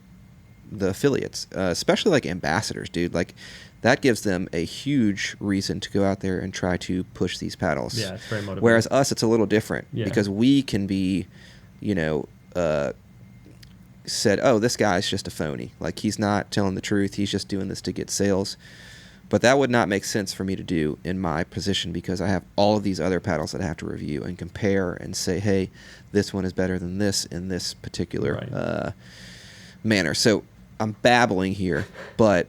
the affiliates, especially like ambassadors, dude. Like, that gives them a huge reason to go out there and try to push these paddles. Yeah, it's very motivating. Whereas us, it's a little different, because we can be, said, oh, this guy's just a phony. Like, he's not telling the truth. He's just doing this to get sales. But that would not make sense for me to do in my position, because I have all of these other paddles that I have to review and compare and say, hey, this one is better than this in this particular manner. So I'm babbling here, but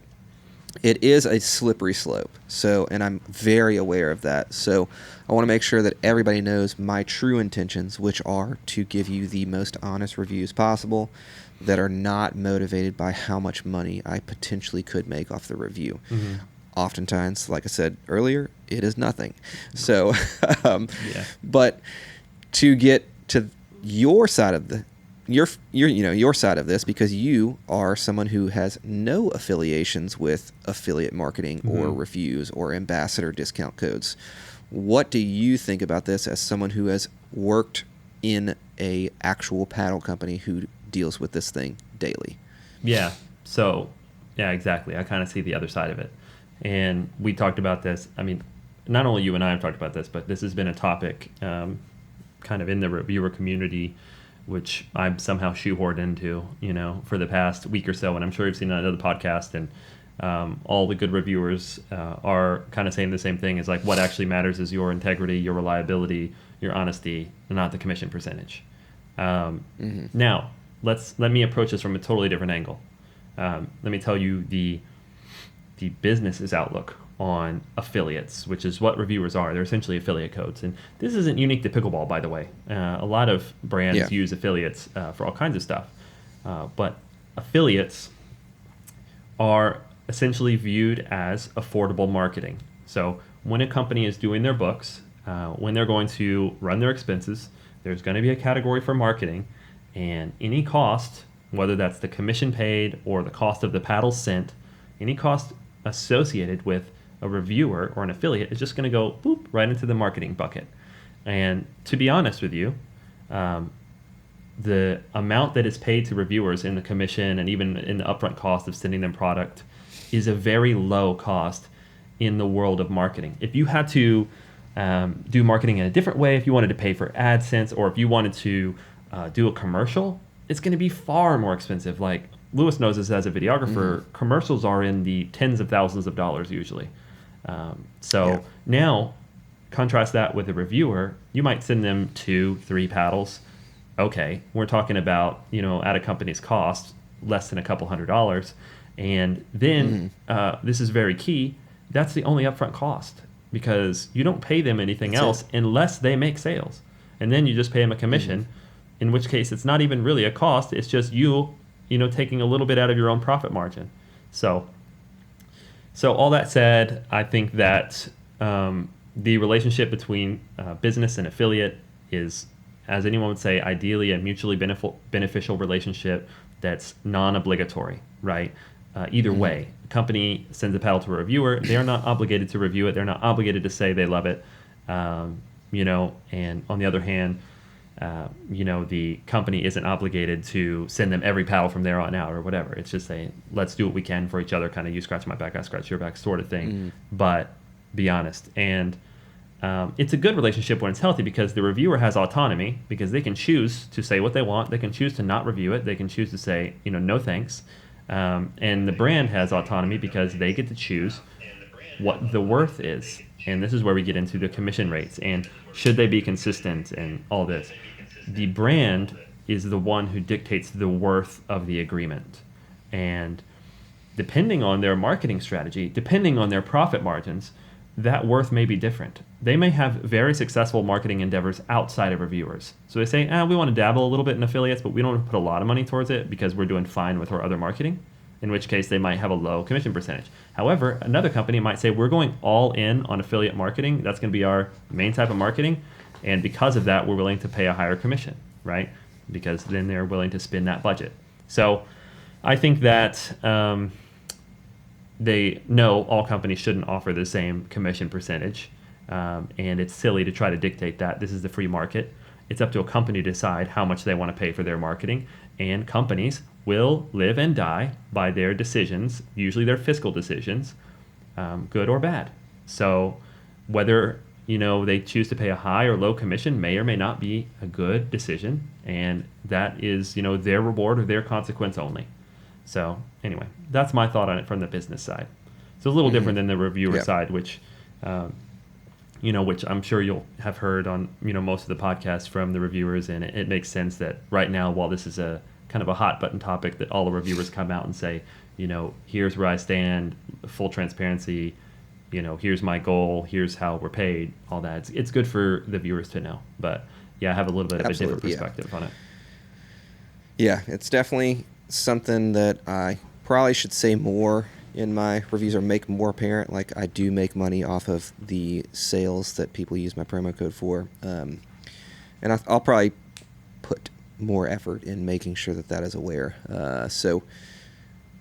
it is a slippery slope. So, and I'm very aware of that. So I want to make sure that everybody knows my true intentions, which are to give you the most honest reviews possible that are not motivated by how much money I potentially could make off the review. Mm-hmm. oftentimes, like I said earlier, it is nothing. So, Yeah. but to get to your side of the your side of this, because you are someone who has no affiliations with affiliate marketing or reviews or ambassador discount codes. What do you think about this as someone who has worked in a actual paddle company who deals with this thing daily? Yeah. So, yeah, exactly. I kind of see the other side of it. And we talked about this. I mean, not only you and I have talked about this, but this has been a topic kind of in the reviewer community, which I'm somehow shoehorned into, for the past week or so. And I'm sure you've seen another podcast, and all the good reviewers are kind of saying the same thing. Is like, what actually matters is your integrity, your reliability, your honesty, not the commission percentage. Now, let me approach this from a totally different angle. Let me tell you the business's outlook on affiliates, which is what reviewers are. They're essentially affiliate codes. And this isn't unique to Pickleball, by the way. A lot of brands use affiliates for all kinds of stuff. But affiliates are essentially viewed as affordable marketing. So when a company is doing their books, when they're going to run their expenses, there's going to be a category for marketing, and any cost, whether that's the commission paid or the cost of the paddles sent, any cost associated with a reviewer or an affiliate is just going to go boop right into the marketing bucket. And to be honest with you, the amount that is paid to reviewers in the commission and even in the upfront cost of sending them product is a very low cost in the world of marketing. If you had to do marketing in a different way, if you wanted to pay for AdSense, or if you wanted to do a commercial, it's going to be far more expensive. Like Lewis knows this as a videographer, commercials are in the tens of thousands of dollars usually. Now, contrast that with a reviewer. You might send them 2-3 paddles. Okay, we're talking about, at a company's cost, less than a couple $100. And then, this is very key, that's the only upfront cost, because you don't pay them anything else unless they make sales. And then you just pay them a commission, in which case it's not even really a cost, it's just you taking a little bit out of your own profit margin. So all that said, I think that the relationship between business and affiliate is, as anyone would say, ideally a mutually beneficial relationship that's non-obligatory, right? Either way, a company sends a paddle to a reviewer, they're not obligated to review it, they're not obligated to say they love it, and on the other hand, the company isn't obligated to send them every paddle from there on out or whatever. It's just saying, let's do what we can for each other, kind of you scratch my back, I scratch your back sort of thing, but be honest. And it's a good relationship when it's healthy, because the reviewer has autonomy, because they can choose to say what they want, they can choose to not review it, they can choose to say, no thanks. And the brand has autonomy because they get to choose what the worth is. And this is where we get into the commission rates and should they be consistent and all this. The brand is the one who dictates the worth of the agreement. And depending on their marketing strategy, depending on their profit margins, that worth may be different. They may have very successful marketing endeavors outside of reviewers. So they say, we want to dabble a little bit in affiliates, but we don't put a lot of money towards it because we're doing fine with our other marketing, in which case they might have a low commission percentage. However, another company might say, we're going all in on affiliate marketing. That's going to be our main type of marketing. And because of that, we're willing to pay a higher commission, right? Because then they're willing to spend that budget. So I think that they know all companies shouldn't offer the same commission percentage. And it's silly to try to dictate that. This is the free market. It's up to a company to decide how much they want to pay for their marketing. And companies will live and die by their decisions, usually their fiscal decisions, good or bad. So whether they choose to pay a high or low commission may or may not be a good decision, and that is their reward or their consequence only. So anyway, that's my thought on it from the business side. So a little different than the reviewer side, which which I'm sure you'll have heard on most of the podcasts from the reviewers, and it makes sense that right now, while this is a kind of a hot button topic, that all the reviewers come out and say, here's where I stand, full transparency, here's my goal, here's how we're paid, all that. It's good for the viewers to know. But yeah, I have a little bit of a different perspective on it. Yeah, it's definitely something that I probably should say more in my reviews or make more apparent. Like, I do make money off of the sales that people use my promo code for. And I'll probably put more effort in making sure that is aware. So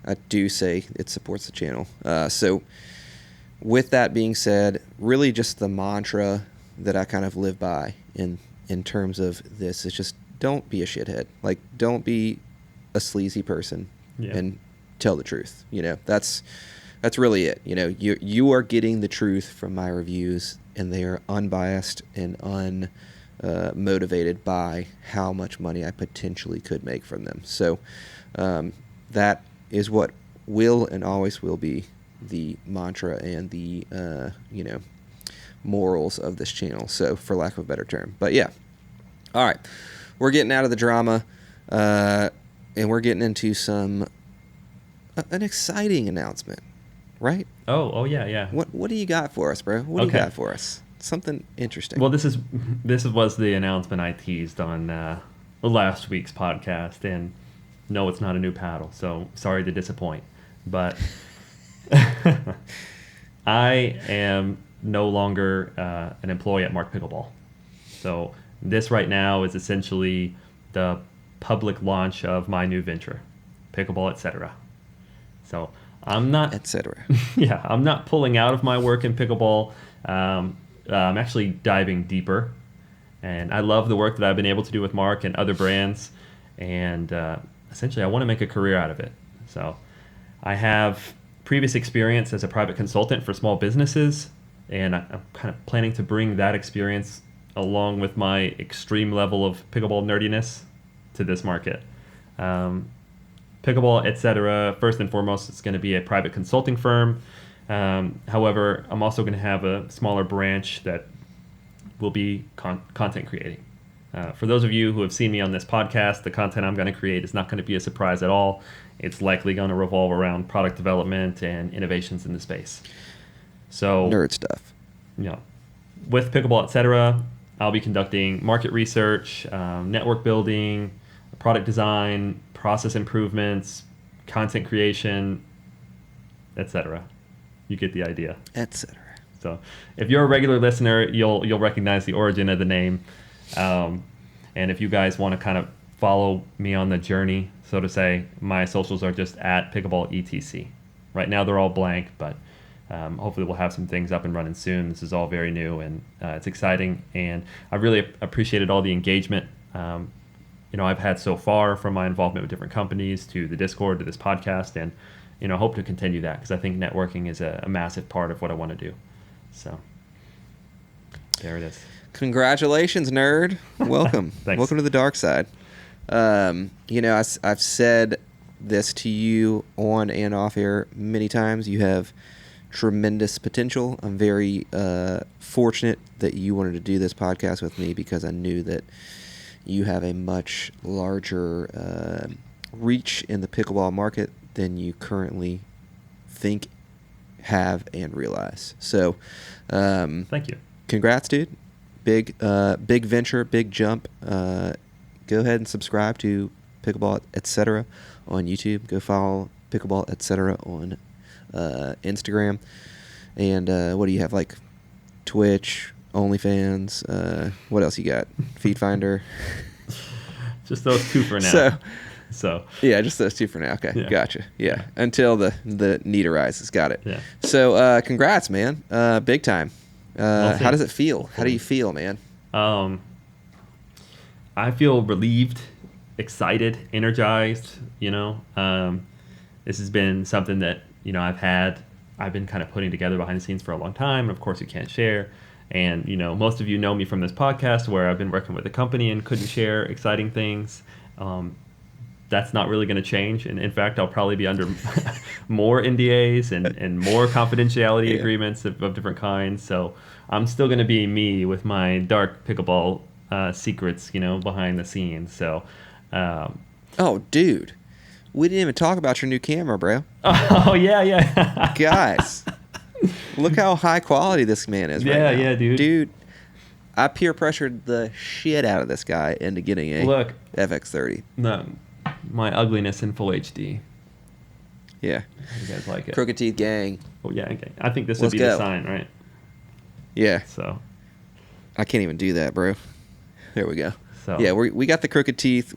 I do say it supports the channel. So with that being said, really just the mantra that I kind of live by in terms of this is just don't be a shithead. Like, don't be a sleazy person and tell the truth. That's really it. You are getting the truth from my reviews, and they are unbiased and unmotivated by how much money I potentially could make from them. So that is what will and always will be the mantra and the morals of this channel, so for lack of a better term. But yeah, all right, we're getting out of the drama, and we're getting into an exciting announcement, right? Oh yeah. What do you got for us, bro? What do you got for us? Something interesting. Well, this was the announcement I teased on last week's podcast, and no, it's not a new paddle, so sorry to disappoint, but I am no longer an employee at Mark Pickleball. So this right now is essentially the public launch of my new venture, Pickleball, etc. So I'm not, etc. Yeah, I'm not pulling out of my work in Pickleball. I'm actually diving deeper, and I love the work that I've been able to do with Mark and other brands, and essentially I want to make a career out of it. So I have previous experience as a private consultant for small businesses, and I'm kind of planning to bring that experience along with my extreme level of pickleball nerdiness to this market. Pickleball, etc. First and foremost, it's going to be a private consulting firm. However, I'm also going to have a smaller branch that will be content creating. For those of you who have seen me on this podcast, the content I'm going to create is not going to be a surprise at all. It's likely going to revolve around product development and innovations in the space. So nerd stuff. With Pickleball, etc., I'll be conducting market research, network building, product design, process improvements, content creation, etc. You get the idea. Etc. So if you're a regular listener, you'll recognize the origin of the name. And if you guys want to kind of follow me on the journey, so to say, my socials are just at Pickleball ETC. Right now they're all blank, but hopefully we'll have some things up and running soon. This is all very new, and it's exciting, and I really appreciated all the engagement I've had so far, from my involvement with different companies to the Discord to this podcast, and hope to continue that, because I think networking is a massive part of what I want to do. So there it is. Congratulations, nerd. Welcome. Thanks. Welcome to the dark side. I've said this to you on and off air many times. You have tremendous potential. I'm very fortunate that you wanted to do this podcast with me, because I knew that you have a much larger reach in the pickleball market than you currently think, have, and realize. So thank you. Congrats, dude. Big venture, big jump. Go ahead and subscribe to Pickleball, etc. on YouTube. Go follow Pickleball, etc. on Instagram. And what do you have, like Twitch, OnlyFans? What else you got? Feed Finder. Just those two for now. So yeah, just those two for now. Okay, yeah. Gotcha. Yeah, until the need arises. Got it. Yeah. So congrats, man. Big time. How does it feel? Hopefully. How do you feel, man? I feel relieved, excited, energized. This has been something that I've been kind of putting together behind the scenes for a long time. Of course, you can't share. And most of you know me from this podcast, where I've been working with a company and couldn't share exciting things. That's not really going to change. And in fact, I'll probably be under more NDAs and more confidentiality agreements of different kinds. So I'm still going to be me with my dark pickleball secrets, behind the scenes. So, oh, dude, we didn't even talk about your new camera, bro. Oh yeah. Guys, look how high quality this man is right now. Yeah, dude. Dude, I peer pressured the shit out of this guy into getting a FX30. No, my ugliness in full HD. Yeah. You guys like it? Crooked Teeth gang. Oh yeah, okay. I think this Let's would be the go. sign, right? Yeah. So I can't even do that, bro. There we go. So Yeah, we got the Crooked Teeth.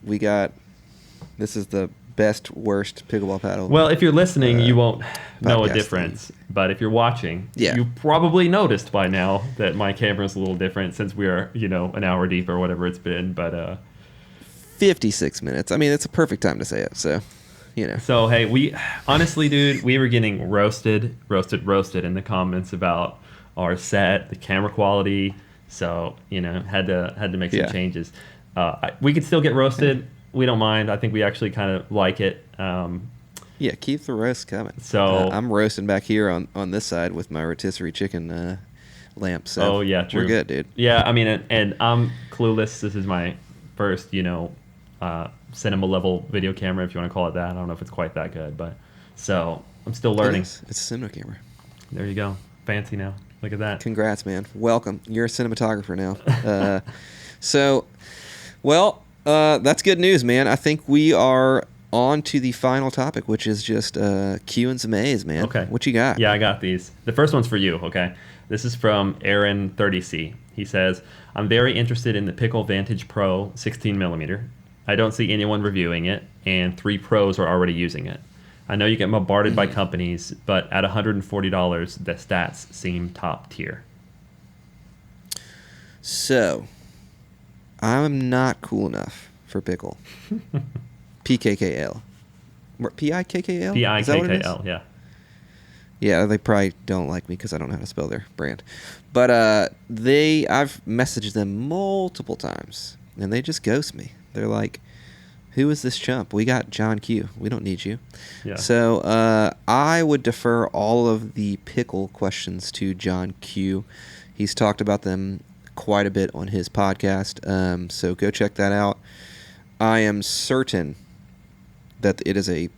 This is the best, worst pickleball paddle. well, if you're listening, you won't know a podcast difference. But if you're watching, Yeah. you probably noticed by now that my camera's a little different since we are, an hour deep or whatever it's been. But 56 minutes. I mean, it's a perfect time to say it. So, So hey, we honestly, dude, we were getting roasted in the comments about our set, the camera quality. So had to make some changes. We could still get roasted. We don't mind. I think we actually kind of like it. Yeah, keep the roast coming. So I'm roasting back here on this side with my rotisserie chicken lamp. So oh yeah, true. We're good, dude. Yeah, I mean, and I'm clueless. This is my first, cinema level video camera, if you want to call it that. I don't know if it's quite that good, but so I'm still learning. It's a cinema camera. There you go. Fancy now. Look at that. Congrats, man. Welcome. You're a cinematographer now. That's good news, man. I think we are on to the final topic, which is just Q and some A's, man. Okay. What you got? Yeah, I got these. The first one's for you, okay? This is from Aaron30C. He says, I'm very interested in the Pickle Vantage Pro 16 millimeter. I don't see anyone reviewing it, and 3 pros are already using it. I know you get bombarded by companies, but at $140, the stats seem top tier. So, I'm not cool enough for Pickle. PKKL. P-I-K-K-L? Is that what it is? P-I-K-K-L, yeah. Yeah, they probably don't like me because I don't know how to spell their brand. But I've messaged them multiple times, and they just ghost me. They're like, who is this chump? We got John Q. We don't need you. Yeah. So I would defer all of the pickle questions to John Q. He's talked about them quite a bit on his podcast. So go check that out. I am certain that it is a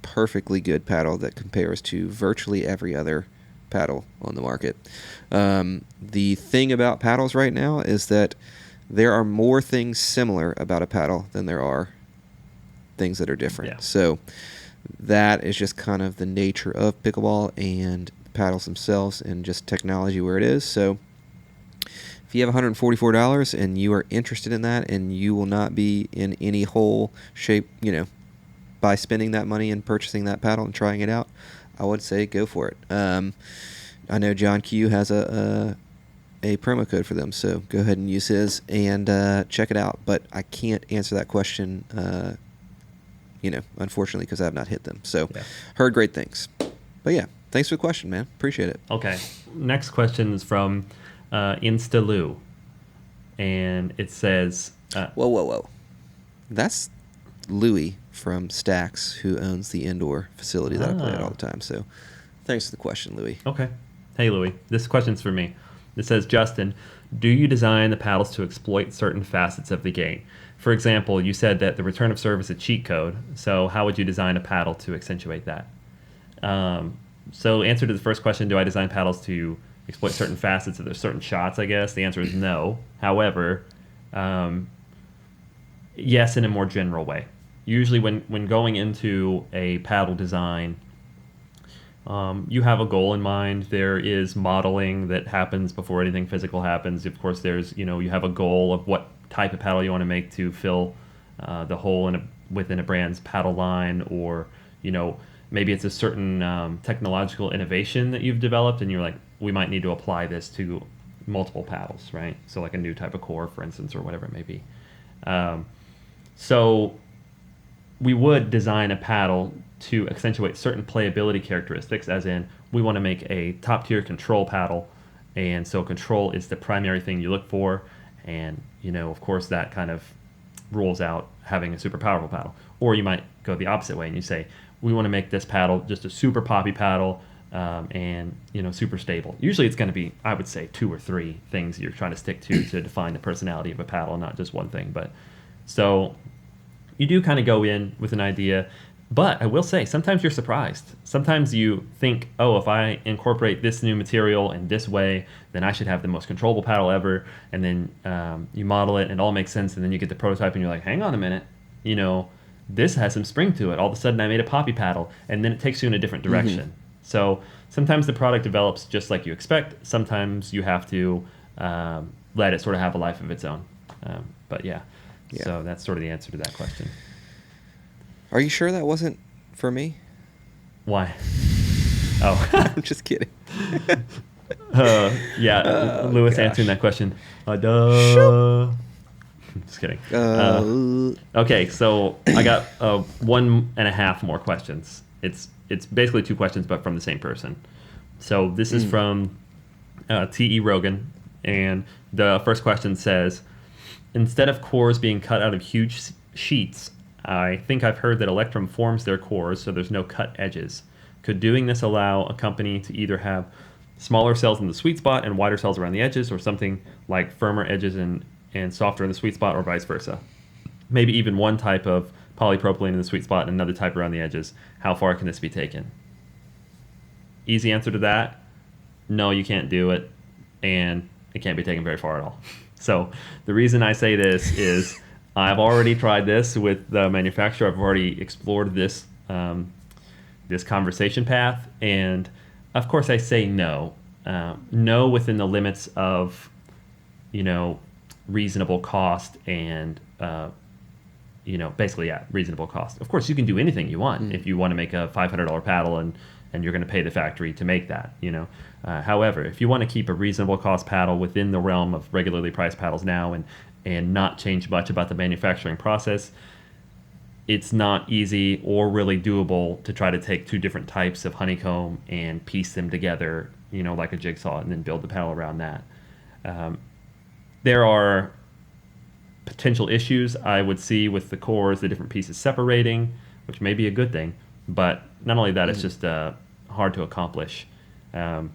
perfectly good paddle that compares to virtually every other paddle on the market. The thing about paddles right now is that there are more things similar about a paddle than there are things that are different. Yeah. So that is just kind of the nature of pickleball and the paddles themselves and just technology where it is. So if you have $144 and you are interested in that and you will not be in any whole shape, by spending that money and purchasing that paddle and trying it out, I would say go for it. I know John Q has a promo code for them, so go ahead and use his and check it out. But I can't answer that question, unfortunately, because I have not hit them. So heard great things. But yeah, thanks for the question, man. Appreciate it. Okay. Next question is from Instaloo, and it says... Whoa. That's Louie from Stacks, who owns the indoor facility that I play at all the time. So thanks for the question, Louie. Okay. Hey, Louie. This question's for me. It says, Justin, do you design the paddles to exploit certain facets of the game? For example, you said that the return of serve is a cheat code. So how would you design a paddle to accentuate that? So answer to the first question, do I design paddles to exploit certain facets of their certain shots, I guess? The answer is no. However, yes, in a more general way. Usually when going into a paddle design, you have a goal in mind. There is modeling that happens before anything physical happens. Of course, there's, you have a goal of what type of paddle you want to make to fill the hole within a brand's paddle line, or, maybe it's a certain technological innovation that you've developed and you're like, we might need to apply this to multiple paddles, right? So like a new type of core, for instance, or whatever it may be. So we would design a paddle to accentuate certain playability characteristics, as in we want to make a top-tier control paddle, and so control is the primary thing you look for, and, of course, that kind of rules out having a super powerful paddle. Or you might go the opposite way, and you say, we want to make this paddle just a super poppy paddle, and, super stable. Usually it's going to be, I would say, 2 or 3 things you're trying to stick to define the personality of a paddle, not just one thing. But so you do kind of go in with an idea, but I will say sometimes you're surprised. Sometimes you think, oh, if I incorporate this new material in this way, then I should have the most controllable paddle ever. And then you model it and it all makes sense, and then you get the prototype and you're like, hang on a minute, this has some spring to it. All of a sudden I made a poppy paddle, and then it takes you in a different direction. So sometimes the product develops just like you expect. Sometimes you have to let it sort of have a life of its own. But yeah, so that's sort of the answer to that question. Are you sure that wasn't for me? Why? Oh. I'm just kidding. Lewis answering that question. Duh. Just kidding. Okay, so I got 1.5 more questions. It's basically 2 questions, but from the same person. So this is from T.E. Rogan, and the first question says, instead of cores being cut out of huge sheets, I think I've heard that Electrum forms their cores so there's no cut edges. Could doing this allow a company to either have smaller cells in the sweet spot and wider cells around the edges, or something like firmer edges and softer in the sweet spot, or vice versa? Maybe even one type of polypropylene in the sweet spot and another type around the edges. How far can this be taken? Easy answer to that: no, you can't do it, and it can't be taken very far at all. So the reason I say this is I've already tried this with the manufacturer. I've already explored this this conversation path, and of course I say no. No within the limits of, reasonable cost and, basically, reasonable cost. Of course, you can do anything you want if you want to make a $500 paddle and you're going to pay the factory to make that, However, if you want to keep a reasonable cost paddle within the realm of regularly priced paddles now and not change much about the manufacturing process, it's not easy or really doable to try to take 2 different types of honeycomb and piece them together, like a jigsaw, and then build the paddle around that. There are potential issues I would see with the cores, the different pieces separating, which may be a good thing, but not only that, it's just hard to accomplish. And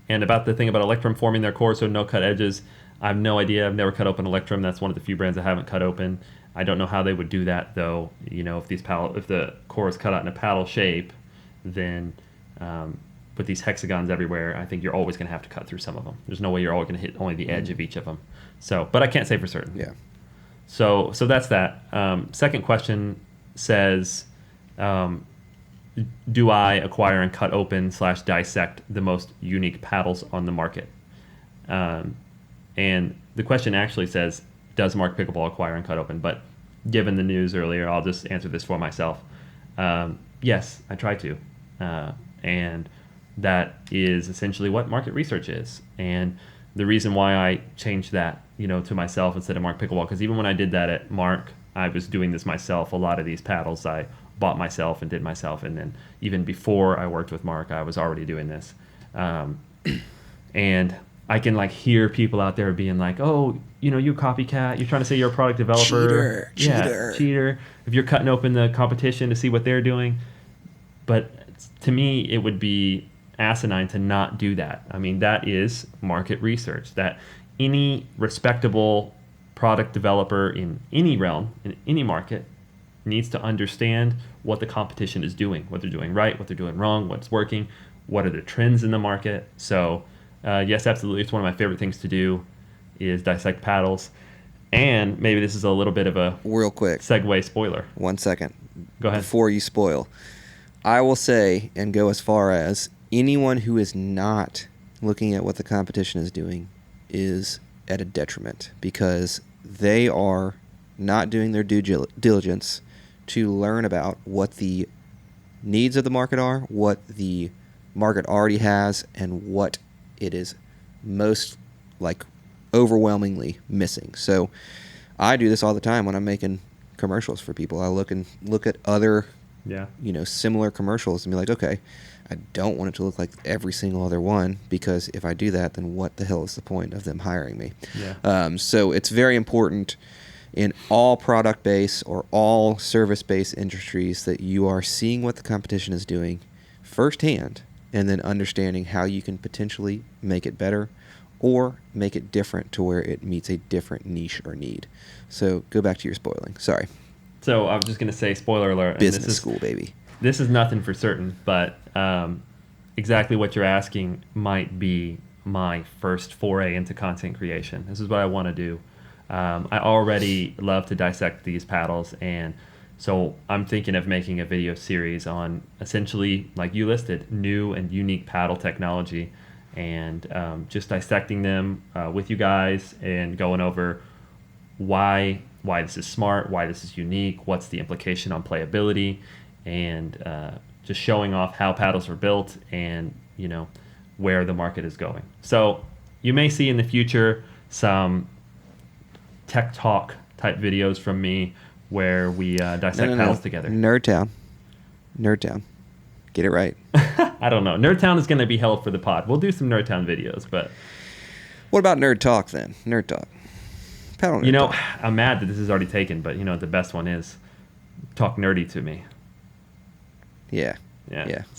about the thing about Electrum forming their cores so no cut edges, I have no idea. I've never cut open Electrum. That's one of the few brands I haven't cut open. I don't know how they would do that, though. If the core is cut out in a paddle shape, then with these hexagons everywhere, I think you're always going to have to cut through some of them. There's no way you're always going to hit only the edge of each of them. So, but I can't say for certain. Yeah. So that's that. Second question says, do I acquire and cut open / dissect the most unique paddles on the market? And the question actually says, does Mark Pickleball acquire and cut open? But given the news earlier, I'll just answer this for myself. Yes, I try to. And that is essentially what market research is. And the reason why I changed that, to myself instead of Mark Pickleball, because even when I did that at Mark, I was doing this myself. A lot of these paddles I bought myself and did myself. And then even before I worked with Mark, I was already doing this. And I can hear people out there being like, oh, you copycat, you're trying to say you're a product developer. Cheater. If you're cutting open the competition to see what they're doing. But to me, it would be asinine to not do that. I mean, that is market research. That any respectable product developer in any realm, in any market, needs to understand what the competition is doing, what they're doing right, what they're doing wrong, what's working, what are the trends in the market. So yes, absolutely, it's one of my favorite things to do is dissect paddles. And maybe this is a little bit of a real quick segue spoiler. 1 second. Go ahead. Before you spoil, I will say and go as far as anyone who is not looking at what the competition is doing is at a detriment, because they are not doing their due diligence to learn about what the needs of the market are, what the market already has, and what it is most overwhelmingly missing. So I do this all the time when I'm making commercials for people. I look at other similar commercials and be like, okay, I don't want it to look like every single other one, because if I do that, then what the hell is the point of them hiring me? So it's very important in all product-based or all service-based industries that you are seeing what the competition is doing firsthand, and then understanding how you can potentially make it better or make it different to where it meets a different niche or need. So go back to your spoiling. Sorry. So I was just going to say, spoiler alert. Business school, baby. This is nothing for certain, but exactly what you're asking might be my first foray into content creation. This is what I want to do. I already love to dissect these paddles, and So I'm thinking of making a video series on essentially, like you listed, new and unique paddle technology, and just dissecting them with you guys and going over why this is smart, why this is unique, what's the implication on playability, and just showing off how paddles are built and where the market is going. So you may see in the future some tech talk type videos from me where we dissect paddles together. Nerdtown. Get it right. I don't know. Nerdtown is going to be hell for the pod. We'll do some Nerdtown videos, but What about Nerd Talk then? Nerd Talk. Paddle Nerd Talk. I'm mad that this is already taken, but the best one is talk nerdy to me. Yeah.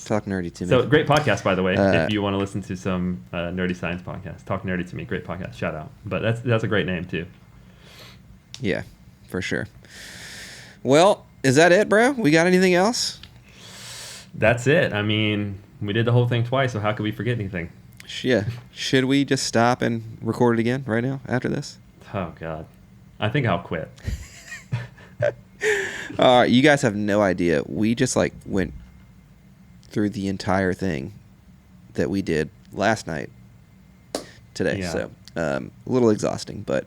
Talk nerdy to me. So great podcast, by the way. If you want to listen to some nerdy science podcast, talk nerdy to me. Great podcast. Shout out. But that's a great name too. Yeah, for sure. Well, is that it, bro? We got anything else? That's it. I mean, we did the whole thing twice, so how could we forget anything? Yeah. Should we just stop and record it again right now after this? Oh, God. I think I'll quit. You guys have no idea. We just went through the entire thing that we did last night today. Yeah. So a little exhausting, but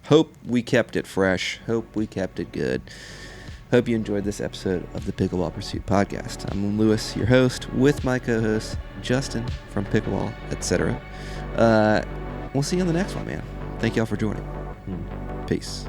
hope we kept it fresh. Hope we kept it good. Hope you enjoyed this episode of the Pickleball Pursuit podcast. I'm Lewis, your host, with my co-host, Justin from Pickleball, etc. We'll see you on the next one, man. Thank y'all for joining. Peace.